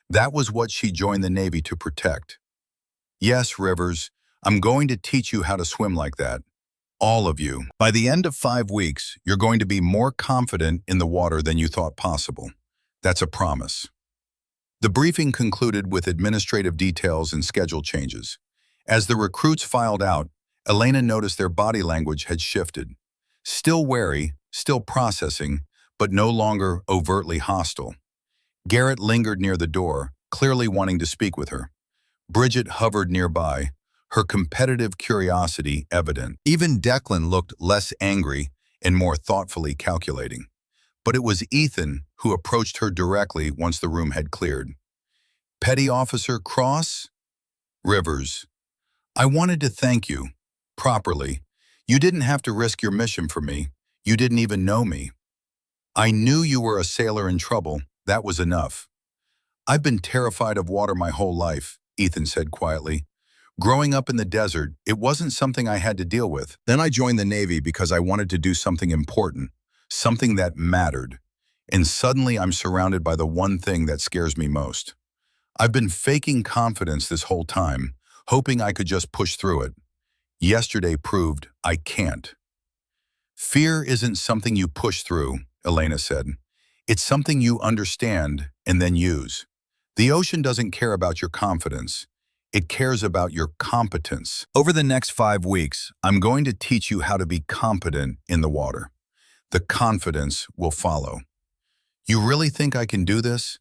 That was what she joined the Navy to protect. Yes, Rivers, I'm going to teach you how to swim like that. All of you. By the end of 5 weeks, you're going to be more confident in the water than you thought possible. That's a promise. The briefing concluded with administrative details and schedule changes. As the recruits filed out, Elena noticed their body language had shifted. Still wary, still processing, but no longer overtly hostile. Garrett lingered near the door, clearly wanting to speak with her. Bridget hovered nearby, her competitive curiosity evident. Even Declan looked less angry and more thoughtfully calculating. But it was Ethan who approached her directly once the room had cleared. Petty Officer Cross? Rivers. I wanted to thank you. Properly. You didn't have to risk your mission for me. You didn't even know me. I knew you were a sailor in trouble. That was enough. I've been terrified of water my whole life, Ethan said quietly. Growing up in the desert, it wasn't something I had to deal with. Then I joined the Navy because I wanted to do something important, something that mattered. And suddenly I'm surrounded by the one thing that scares me most. I've been faking confidence this whole time, hoping I could just push through it. Yesterday proved I can't. Fear isn't something you push through, Elena said. It's something you understand and then use. The ocean doesn't care about your confidence. It cares about your competence. Over the next 5 weeks, I'm going to teach you how to be competent in the water. The confidence will follow. You really think I can do this?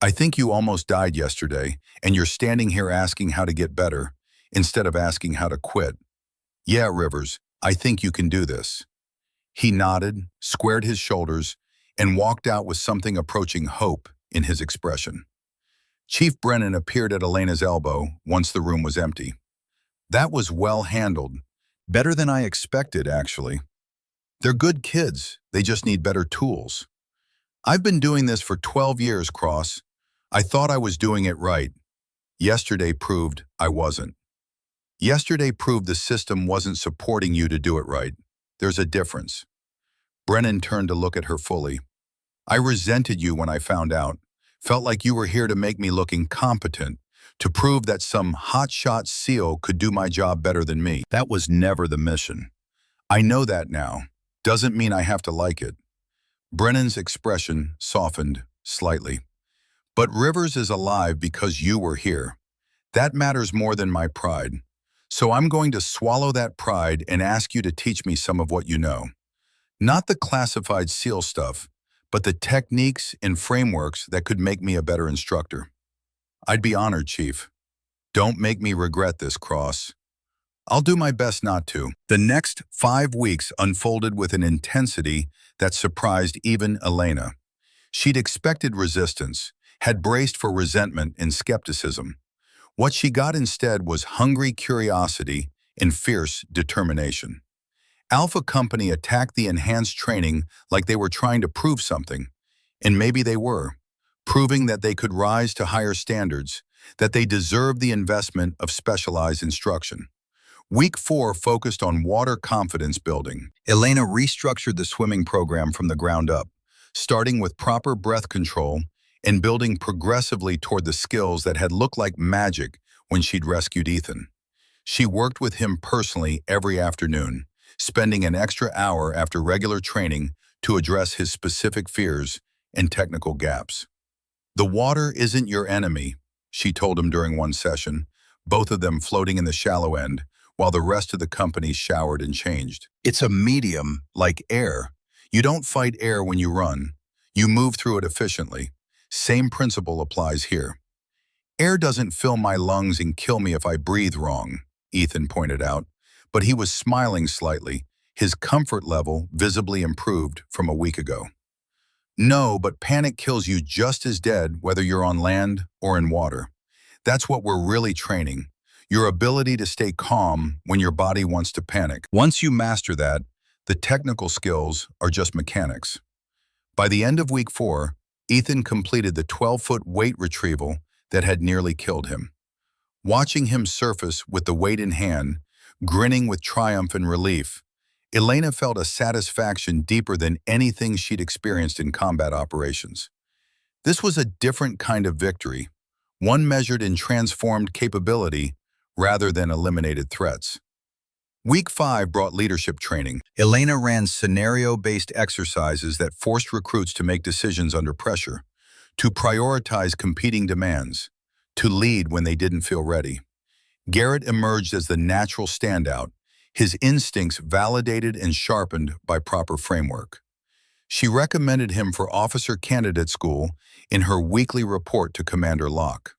I think you almost died yesterday, and you're standing here asking how to get better, instead of asking how to quit. Yeah, Rivers, I think you can do this. He nodded, squared his shoulders, and walked out with something approaching hope in his expression. Chief Brennan appeared at Elena's elbow once the room was empty. That was well handled. Better than I expected, actually. They're good kids. They just need better tools. I've been doing this for 12 years, Cross. I thought I was doing it right. Yesterday proved I wasn't. Yesterday proved the system wasn't supporting you to do it right. There's a difference. Brennan turned to look at her fully. I resented you when I found out. Felt like you were here to make me look incompetent, to prove that some hotshot SEAL could do my job better than me. That was never the mission. I know that now. Doesn't mean I have to like it. Brennan's expression softened slightly. But Rivers is alive because you were here. That matters more than my pride. So I'm going to swallow that pride and ask you to teach me some of what you know. Not the classified SEAL stuff, but the techniques and frameworks that could make me a better instructor. I'd be honored, Chief. Don't make me regret this, Cross. I'll do my best not to. The next 5 weeks unfolded with an intensity that surprised even Elena. She'd expected resistance, had braced for resentment and skepticism. What she got instead was hungry curiosity and fierce determination. Alpha Company attacked the enhanced training like they were trying to prove something, and maybe they were, proving that they could rise to higher standards, that they deserved the investment of specialized instruction. Week 4 focused on water confidence building. Elena restructured the swimming program from the ground up, starting with proper breath control and building progressively toward the skills that had looked like magic when she'd rescued Ethan. She worked with him personally every afternoon, spending an extra hour after regular training to address his specific fears and technical gaps. The water isn't your enemy, she told him during one session, both of them floating in the shallow end, while the rest of the company showered and changed. It's a medium, like air. You don't fight air when you run. You move through it efficiently. Same principle applies here. Air doesn't fill my lungs and kill me if I breathe wrong, Ethan pointed out, but he was smiling slightly, his comfort level visibly improved from a week ago. No, but panic kills you just as dead whether you're on land or in water. That's what we're really training, your ability to stay calm when your body wants to panic. Once you master that, the technical skills are just mechanics. By the end of week 4, Ethan completed the 12-foot weight retrieval that had nearly killed him. Watching him surface with the weight in hand, grinning with triumph and relief, Elena felt a satisfaction deeper than anything she'd experienced in combat operations. This was a different kind of victory, one measured in transformed capability rather than eliminated threats. Week 5 brought leadership training. Elena ran scenario-based exercises that forced recruits to make decisions under pressure, to prioritize competing demands, to lead when they didn't feel ready. Garrett emerged as the natural standout, his instincts validated and sharpened by proper framework. She recommended him for officer candidate school in her weekly report to Commander Locke.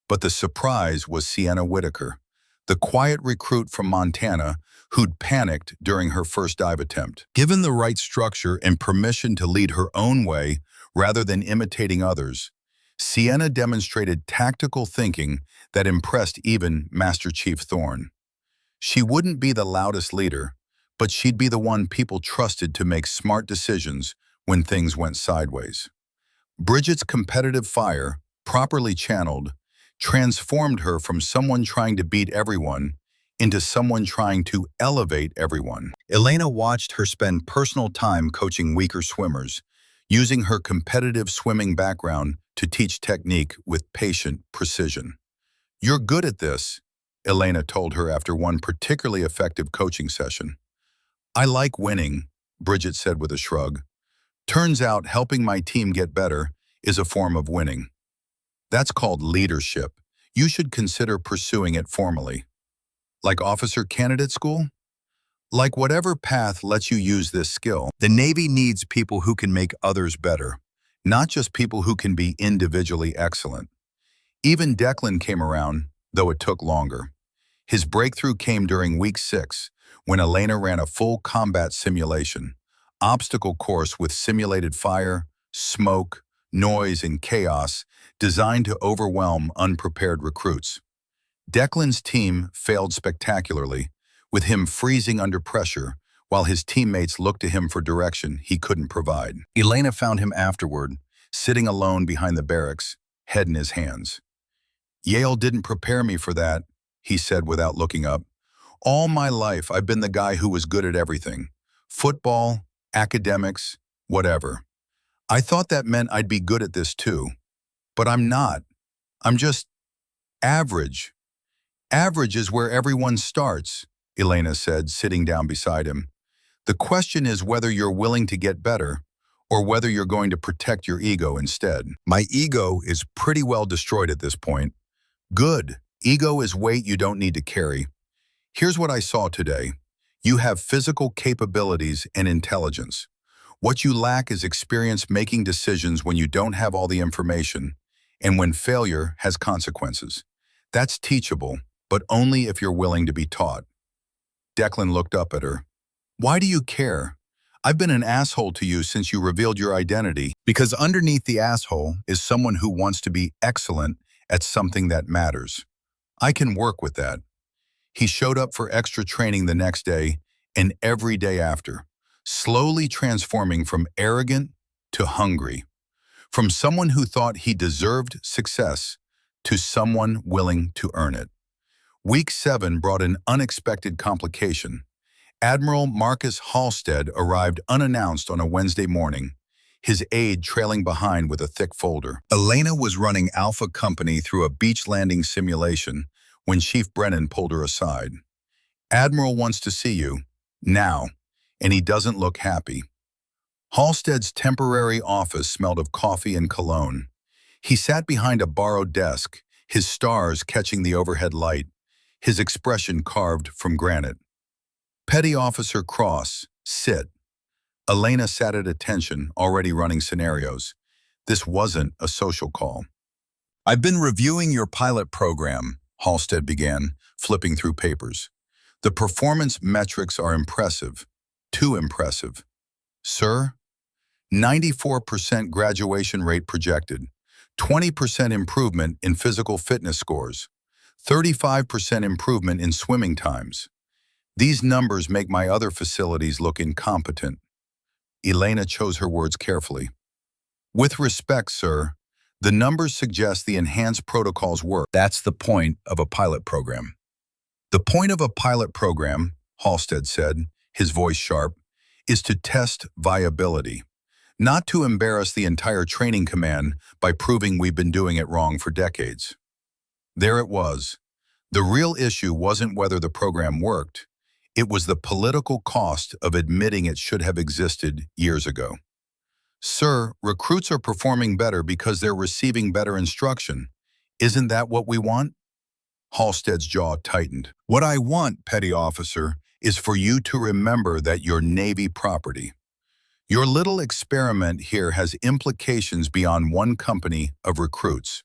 But the surprise was Sienna Whitaker, the quiet recruit from Montana who'd panicked during her first dive attempt. Given the right structure and permission to lead her own way rather than imitating others, Sienna demonstrated tactical thinking that impressed even Master Chief Thorne. She wouldn't be the loudest leader, but she'd be the one people trusted to make smart decisions when things went sideways. Bridget's competitive fire, properly channeled, transformed her from someone trying to beat everyone into someone trying to elevate everyone. Elena watched her spend personal time coaching weaker swimmers, using her competitive swimming background to teach technique with patient precision. "You're good at this," Elena told her after one particularly effective coaching session. "I like winning," Bridget said with a shrug. "Turns out helping my team get better is a form of winning. That's called leadership. You should consider pursuing it formally." Like officer candidate school? Like whatever path lets you use this skill. The Navy needs people who can make others better, not just people who can be individually excellent. Even Declan came around, though it took longer. His breakthrough came during week 6, when Elena ran a full combat simulation, obstacle course with simulated fire, smoke, noise, and chaos designed to overwhelm unprepared recruits. Declan's team failed spectacularly, with him freezing under pressure while his teammates looked to him for direction he couldn't provide. Elena found him afterward, sitting alone behind the barracks, head in his hands. "Yale didn't prepare me for that," he said without looking up. "All my life I've been the guy who was good at everything. Football, academics, whatever. I thought that meant I'd be good at this too. But I'm not. I'm just average." "Average is where everyone starts," Elena said, sitting down beside him. "The question is whether you're willing to get better or whether you're going to protect your ego instead." "My ego is pretty well destroyed at this point." "Good. Ego is weight you don't need to carry. Here's what I saw today. You have physical capabilities and intelligence. What you lack is experience making decisions when you don't have all the information and when failure has consequences. That's teachable, but only if you're willing to be taught." Declan looked up at her. "Why do you care? I've been an asshole to you since you revealed your identity." "Because underneath the asshole is someone who wants to be excellent at something that matters. I can work with that." He showed up for extra training the next day and every day after, slowly transforming from arrogant to hungry, from someone who thought he deserved success to someone willing to earn it. Week 7 brought an unexpected complication. Admiral Marcus Halstead arrived unannounced on a Wednesday morning, his aide trailing behind with a thick folder. Elena was running Alpha Company through a beach landing simulation when Chief Brennan pulled her aside. "Admiral wants to see you, now, and he doesn't look happy." Halstead's temporary office smelled of coffee and cologne. He sat behind a borrowed desk, his stars catching the overhead light, his expression carved from granite. "Petty Officer Cross, sit." Elena sat at attention, already running scenarios. This wasn't a social call. "I've been reviewing your pilot program," Halstead began, flipping through papers. "The performance metrics are impressive, too impressive. Sir, 94% graduation rate projected, 20% improvement in physical fitness scores, 35% improvement in swimming times. These numbers make my other facilities look incompetent." Elena chose her words carefully. "With respect, sir, the numbers suggest the enhanced protocols work. That's the point of a pilot program." "The point of a pilot program," Halstead said, his voice sharp, "is to test viability, not to embarrass the entire training command by proving we've been doing it wrong for decades." There it was. The real issue wasn't whether the program worked. It was the political cost of admitting it should have existed years ago. "Sir, recruits are performing better because they're receiving better instruction. Isn't that what we want?" Halstead's jaw tightened. "What I want, petty officer, is for you to remember that you're Navy property. Your little experiment here has implications beyond one company of recruits.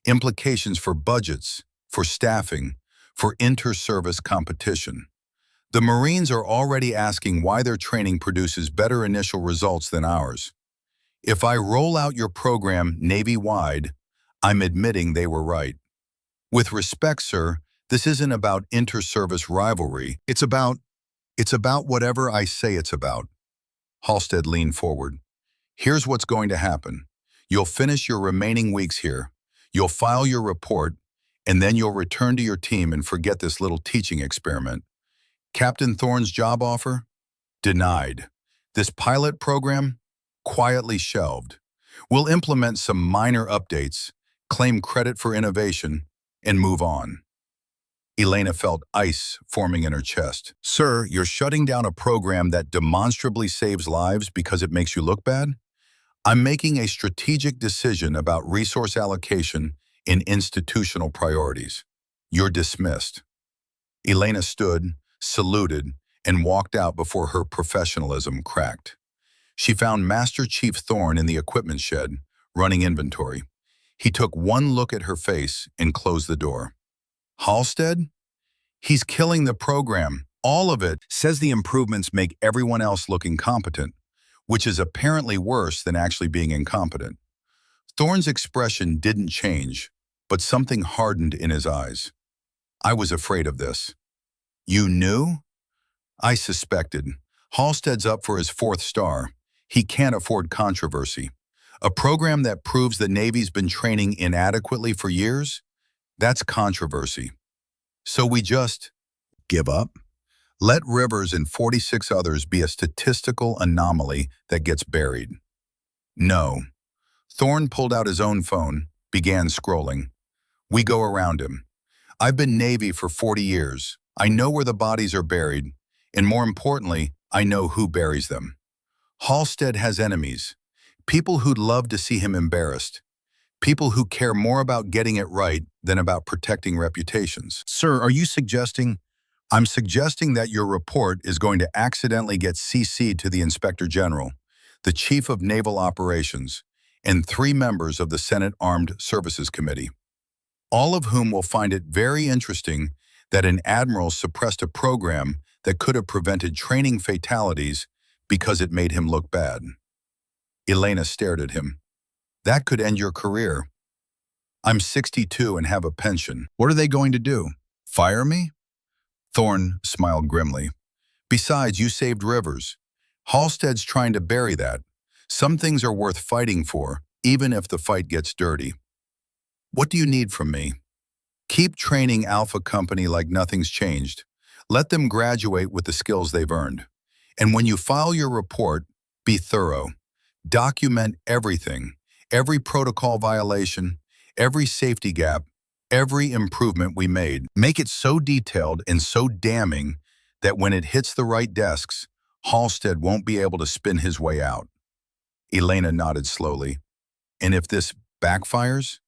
Implications for budgets, for staffing, for inter-service competition. The Marines are already asking why their training produces better initial results than ours. If I roll out your program Navy-wide, I'm admitting they were right. With respect, sir, this isn't about inter-service rivalry. It's about whatever I say it's about. Halstead leaned forward. Here's what's going to happen. You'll finish your remaining weeks here. You'll file your report, and then you'll return to your team and forget this little teaching experiment. Captain Thorne's job offer? Denied. This pilot program? Quietly shelved. We'll implement some minor updates, claim credit for innovation, and move on. Elena felt ice forming in her chest. Sir, you're shutting down a program that demonstrably saves lives because it makes you look bad? I'm making a strategic decision about resource allocation in institutional priorities. You're dismissed. Elena stood, saluted, and walked out before her professionalism cracked. She found Master Chief Thorne in the equipment shed, running inventory. He took one look at her face and closed the door. Halstead? He's killing the program, all of it. Says the improvements make everyone else look incompetent, which is apparently worse than actually being incompetent. Thorne's expression didn't change, but something hardened in his eyes. I was afraid of this. You knew? I suspected. Halstead's up for his 4th star. He can't afford controversy. A program that proves the Navy's been training inadequately for years? That's controversy. So we just give up? Let Rivers and 46 others be a statistical anomaly that gets buried. No. Thorne pulled out his own phone, began scrolling. We go around him. I've been Navy for 40 years. I know where the bodies are buried, and more importantly, I know who buries them. Halstead has enemies, people who'd love to see him embarrassed, people who care more about getting it right than about protecting reputations. Sir, are you suggesting? I'm suggesting that your report is going to accidentally get CC'd to the Inspector General, the Chief of Naval Operations, and 3 members of the Senate Armed Services Committee, all of whom will find it very interesting that an admiral suppressed a program that could have prevented training fatalities because it made him look bad. Elena stared at him. That could end your career. I'm 62 and have a pension. What are they going to do? Fire me? Thorne smiled grimly. Besides, you saved Rivers. Halstead's trying to bury that. Some things are worth fighting for, even if the fight gets dirty. What do you need from me? Keep training Alpha Company like nothing's changed. Let them graduate with the skills they've earned. And when you file your report, be thorough. Document everything, every protocol violation, every safety gap, every improvement we made. Make it so detailed and so damning that when it hits the right desks, Halstead won't be able to spin his way out. Elena nodded slowly. And if this backfires?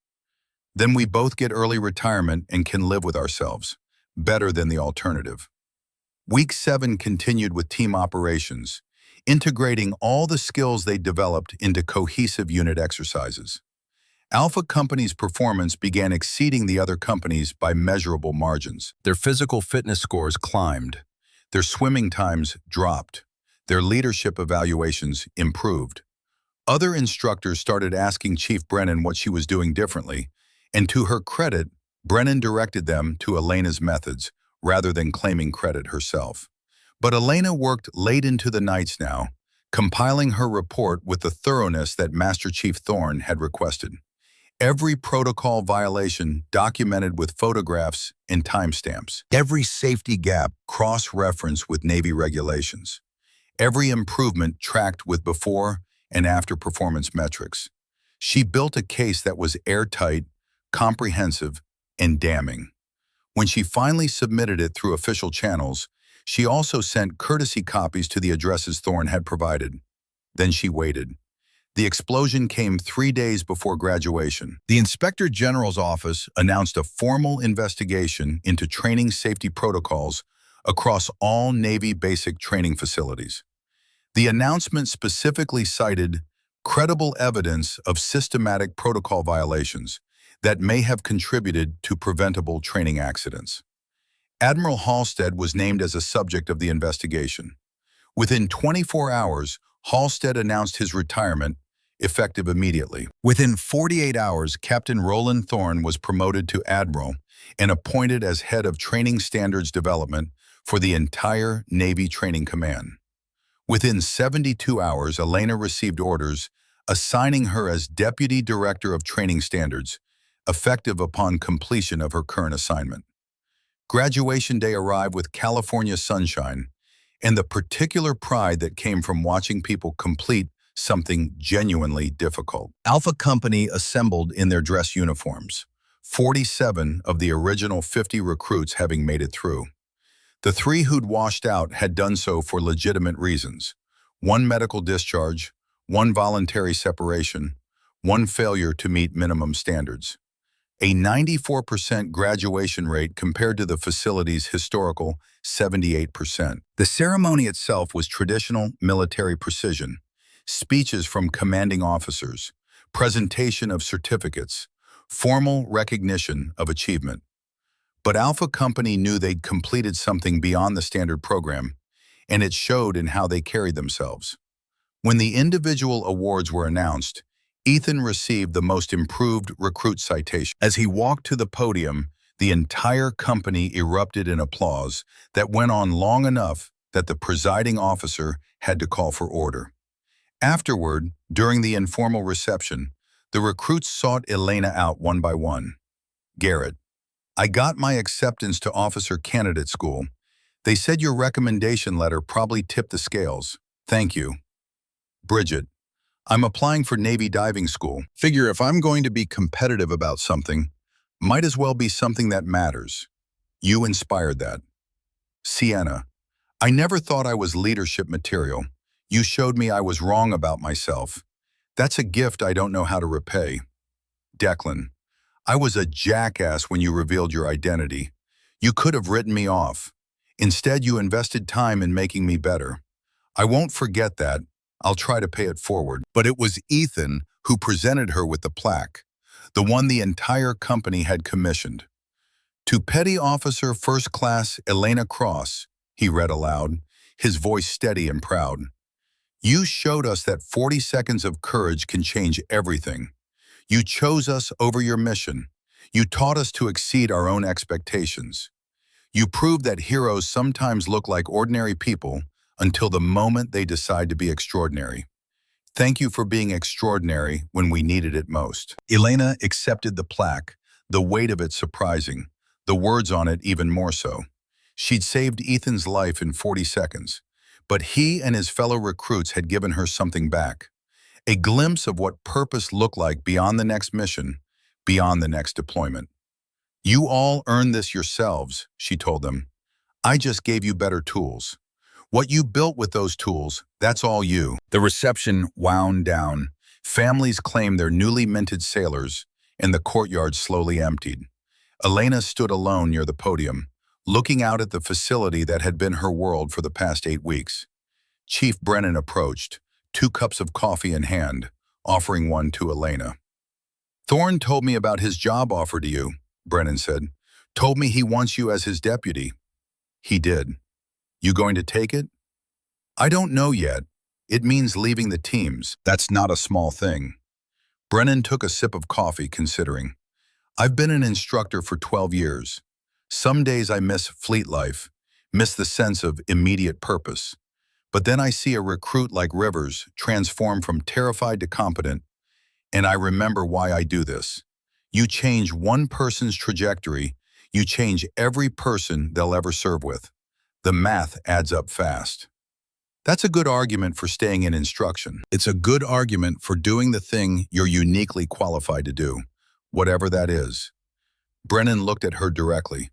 Then we both get early retirement and can live with ourselves, better than the alternative. Week 7 continued with team operations, integrating all the skills they developed into cohesive unit exercises. Alpha Company's performance began exceeding the other companies by measurable margins. Their physical fitness scores climbed. Their swimming times dropped. Their leadership evaluations improved. Other instructors started asking Chief Brennan what she was doing differently, and to her credit, Brennan directed them to Elena's methods, rather than claiming credit herself. But Elena worked late into the nights now, compiling her report with the thoroughness that Master Chief Thorne had requested. Every protocol violation documented with photographs and timestamps. Every safety gap cross-referenced with Navy regulations. Every improvement tracked with before and after performance metrics. She built a case that was airtight, comprehensive, and damning. When she finally submitted it through official channels, she also sent courtesy copies to the addresses Thorne had provided. Then she waited. The explosion came 3 days before graduation. The Inspector General's office announced a formal investigation into training safety protocols across all Navy basic training facilities. The announcement specifically cited credible evidence of systematic protocol violations that may have contributed to preventable training accidents. Admiral Halstead was named as a subject of the investigation. Within 24 hours, Halstead announced his retirement, effective immediately. Within 48 hours, Captain Roland Thorne was promoted to Admiral and appointed as head of Training Standards Development for the entire Navy Training Command. Within 72 hours, Elena received orders assigning her as Deputy Director of Training Standards, effective upon completion of her current assignment. Graduation day arrived with California sunshine and the particular pride that came from watching people complete something genuinely difficult. Alpha Company assembled in their dress uniforms, 47 of the original 50 recruits having made it through. The 3 who'd washed out had done so for legitimate reasons: 1 medical discharge, 1 voluntary separation, 1 failure to meet minimum standards. A 94% graduation rate compared to the facility's historical 78%. The ceremony itself was traditional military precision: speeches from commanding officers, presentation of certificates, formal recognition of achievement. But Alpha Company knew they'd completed something beyond the standard program, and it showed in how they carried themselves. When the individual awards were announced, Ethan received the most improved recruit citation. As he walked to the podium, the entire company erupted in applause that went on long enough that the presiding officer had to call for order. Afterward, during the informal reception, the recruits sought Elena out one by one. Garrett: I got my acceptance to officer candidate school. They said your recommendation letter probably tipped the scales. Thank you. Bridget: I'm applying for Navy diving school. Figure if I'm going to be competitive about something, might as well be something that matters. You inspired that. Sienna: I never thought I was leadership material. You showed me I was wrong about myself. That's a gift I don't know how to repay. Declan: I was a jackass when you revealed your identity. You could have written me off. Instead, you invested time in making me better. I won't forget that. I'll try to pay it forward. But it was Ethan who presented her with the plaque, the one the entire company had commissioned. To Petty Officer First Class Elena Cross, he read aloud, his voice steady and proud. You showed us that 40 seconds of courage can change everything. You chose us over your mission. You taught us to exceed our own expectations. You proved that heroes sometimes look like ordinary people until the moment they decide to be extraordinary. Thank you for being extraordinary when we needed it most. Elena accepted the plaque, the weight of it surprising, the words on it even more so. She'd saved Ethan's life in 40 seconds, but he and his fellow recruits had given her something back. A glimpse of what purpose looked like beyond the next mission, beyond the next deployment. You all earned this yourselves, she told them. I just gave you better tools. What you built with those tools, that's all you. The reception wound down. Families claimed their newly minted sailors, and the courtyard slowly emptied. Elena stood alone near the podium, looking out at the facility that had been her world for the past 8 weeks. Chief Brennan approached, 2 cups of coffee in hand, offering one to Elena. Thorne told me about his job offer to you, Brennan said. Told me he wants you as his deputy. He did. You going to take it? I don't know yet. It means leaving the teams. That's not a small thing. Brennan took a sip of coffee, considering. I've been an instructor for 12 years. Some days I miss fleet life, miss the sense of immediate purpose. But then I see a recruit like Rivers transform from terrified to competent, and I remember why I do this. You change one person's trajectory, you change every person they'll ever serve with. The math adds up fast. That's a good argument for staying in instruction. It's a good argument for doing the thing you're uniquely qualified to do, whatever that is. Brennan looked at her directly.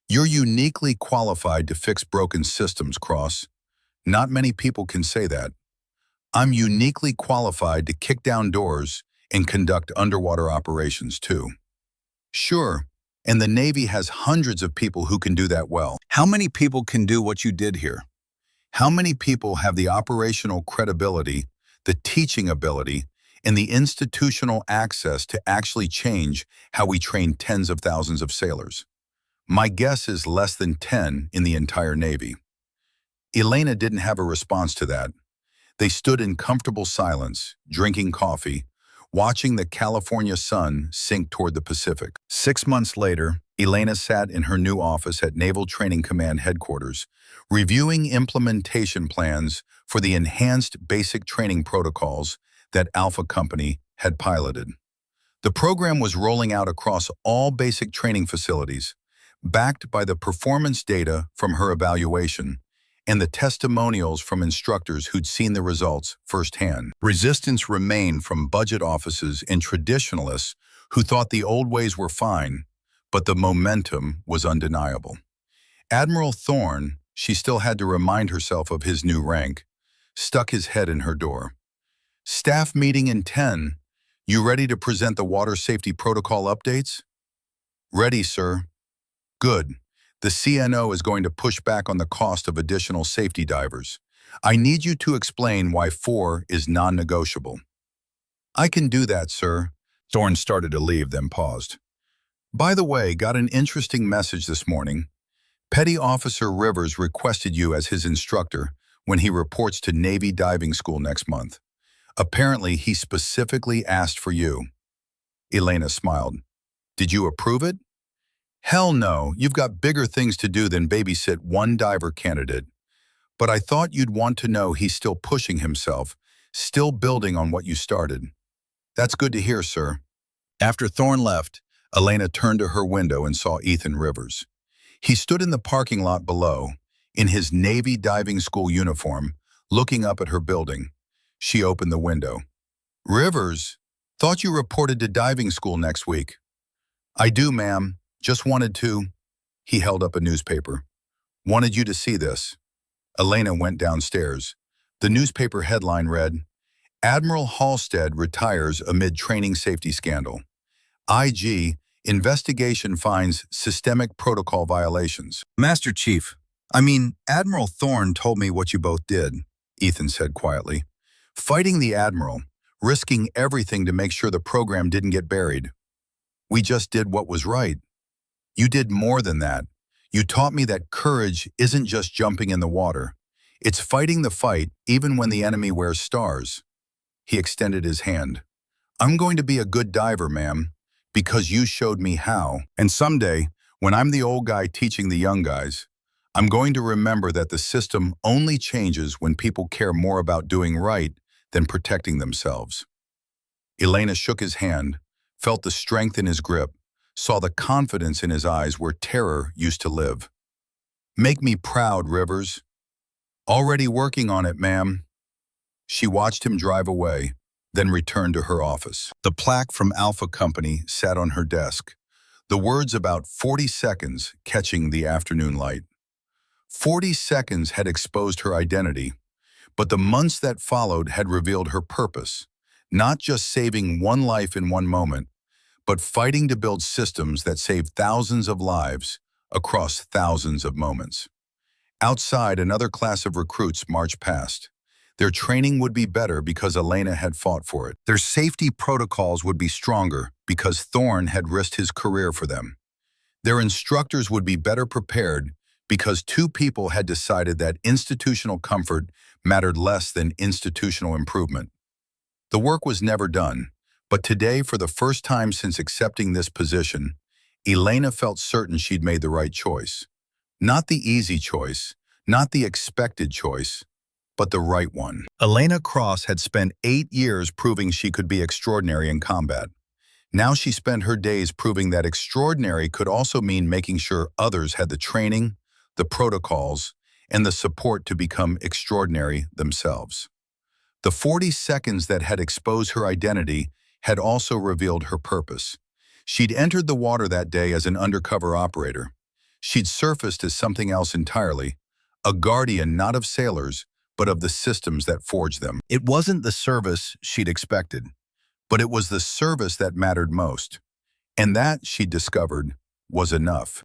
You're uniquely qualified to fix broken systems, Cross. Not many people can say that. I'm uniquely qualified to kick down doors and conduct underwater operations too. Sure, and the Navy has hundreds of people who can do that well. How many people can do what you did here? How many people have the operational credibility, the teaching ability, and the institutional access to actually change how we train tens of thousands of sailors? My guess is less than 10 in the entire Navy. Elena didn't have a response to that. They stood in comfortable silence, drinking coffee, watching the California sun sink toward the Pacific. 6 months later, Elena sat in her new office at Naval Training Command Headquarters, reviewing implementation plans for the enhanced basic training protocols that Alpha Company had piloted. The program was rolling out across all basic training facilities, backed by the performance data from her evaluation and the testimonials from instructors who'd seen the results firsthand. Resistance remained from budget offices and traditionalists who thought the old ways were fine, but the momentum was undeniable. Admiral Thorne, she still had to remind herself of his new rank, stuck his head in her door. "Staff meeting in 10. You ready to present the water safety protocol updates?" "Ready, sir." "Good. The CNO is going to push back on the cost of additional safety divers. I need you to explain why 4 is non-negotiable." "I can do that, sir." Thorne started to leave, then paused. "By the way, got an interesting message this morning. Petty Officer Rivers requested you as his instructor when he reports to Navy Diving School next month. Apparently, he specifically asked for you." Elena smiled. "Did you approve it?" "Hell no, you've got bigger things to do than babysit one diver candidate. But I thought you'd want to know he's still pushing himself, still building on what you started." "That's good to hear, sir." After Thorne left, Elena turned to her window and saw Ethan Rivers. He stood in the parking lot below, in his Navy diving school uniform, looking up at her building. She opened the window. "Rivers, thought you reported to diving school next week." "I do, ma'am. Just wanted to." He held up a newspaper. "Wanted you to see this." Elena went downstairs. The newspaper headline read, "Admiral Halstead retires amid training safety scandal. IG, investigation finds systemic protocol violations." "Master Chief, Admiral Thorne told me what you both did," Ethan said quietly. "Fighting the Admiral, risking everything to make sure the program didn't get buried. We just did what was right. You did more than that. You taught me that courage isn't just jumping in the water. It's fighting the fight even when the enemy wears stars." He extended his hand. "I'm going to be a good diver, ma'am, because you showed me how. And someday, when I'm the old guy teaching the young guys, I'm going to remember that the system only changes when people care more about doing right than protecting themselves." Elena shook his hand, felt the strength in his grip, saw the confidence in his eyes where terror used to live. "Make me proud, Rivers." "Already working on it, ma'am." She watched him drive away, then returned to her office. The plaque from Alpha Company sat on her desk, the words about 40 seconds catching the afternoon light. 40 seconds had exposed her identity, but the months that followed had revealed her purpose, not just saving one life in one moment, but fighting to build systems that save thousands of lives across thousands of moments. Outside, another class of recruits marched past. Their training would be better because Elena had fought for it. Their safety protocols would be stronger because Thorne had risked his career for them. Their instructors would be better prepared because 2 people had decided that institutional comfort mattered less than institutional improvement. The work was never done, but today, for the first time since accepting this position, Elena felt certain she'd made the right choice. Not the easy choice, not the expected choice, but the right one. Elena Cross had spent 8 years proving she could be extraordinary in combat. Now she spent her days proving that extraordinary could also mean making sure others had the training, the protocols, and the support to become extraordinary themselves. The 40 seconds that had exposed her identity had also revealed her purpose. She'd entered the water that day as an undercover operator. She'd surfaced as something else entirely, a guardian not of sailors, but of the systems that forged them. It wasn't the service she'd expected, but it was the service that mattered most. And that, she discovered, was enough.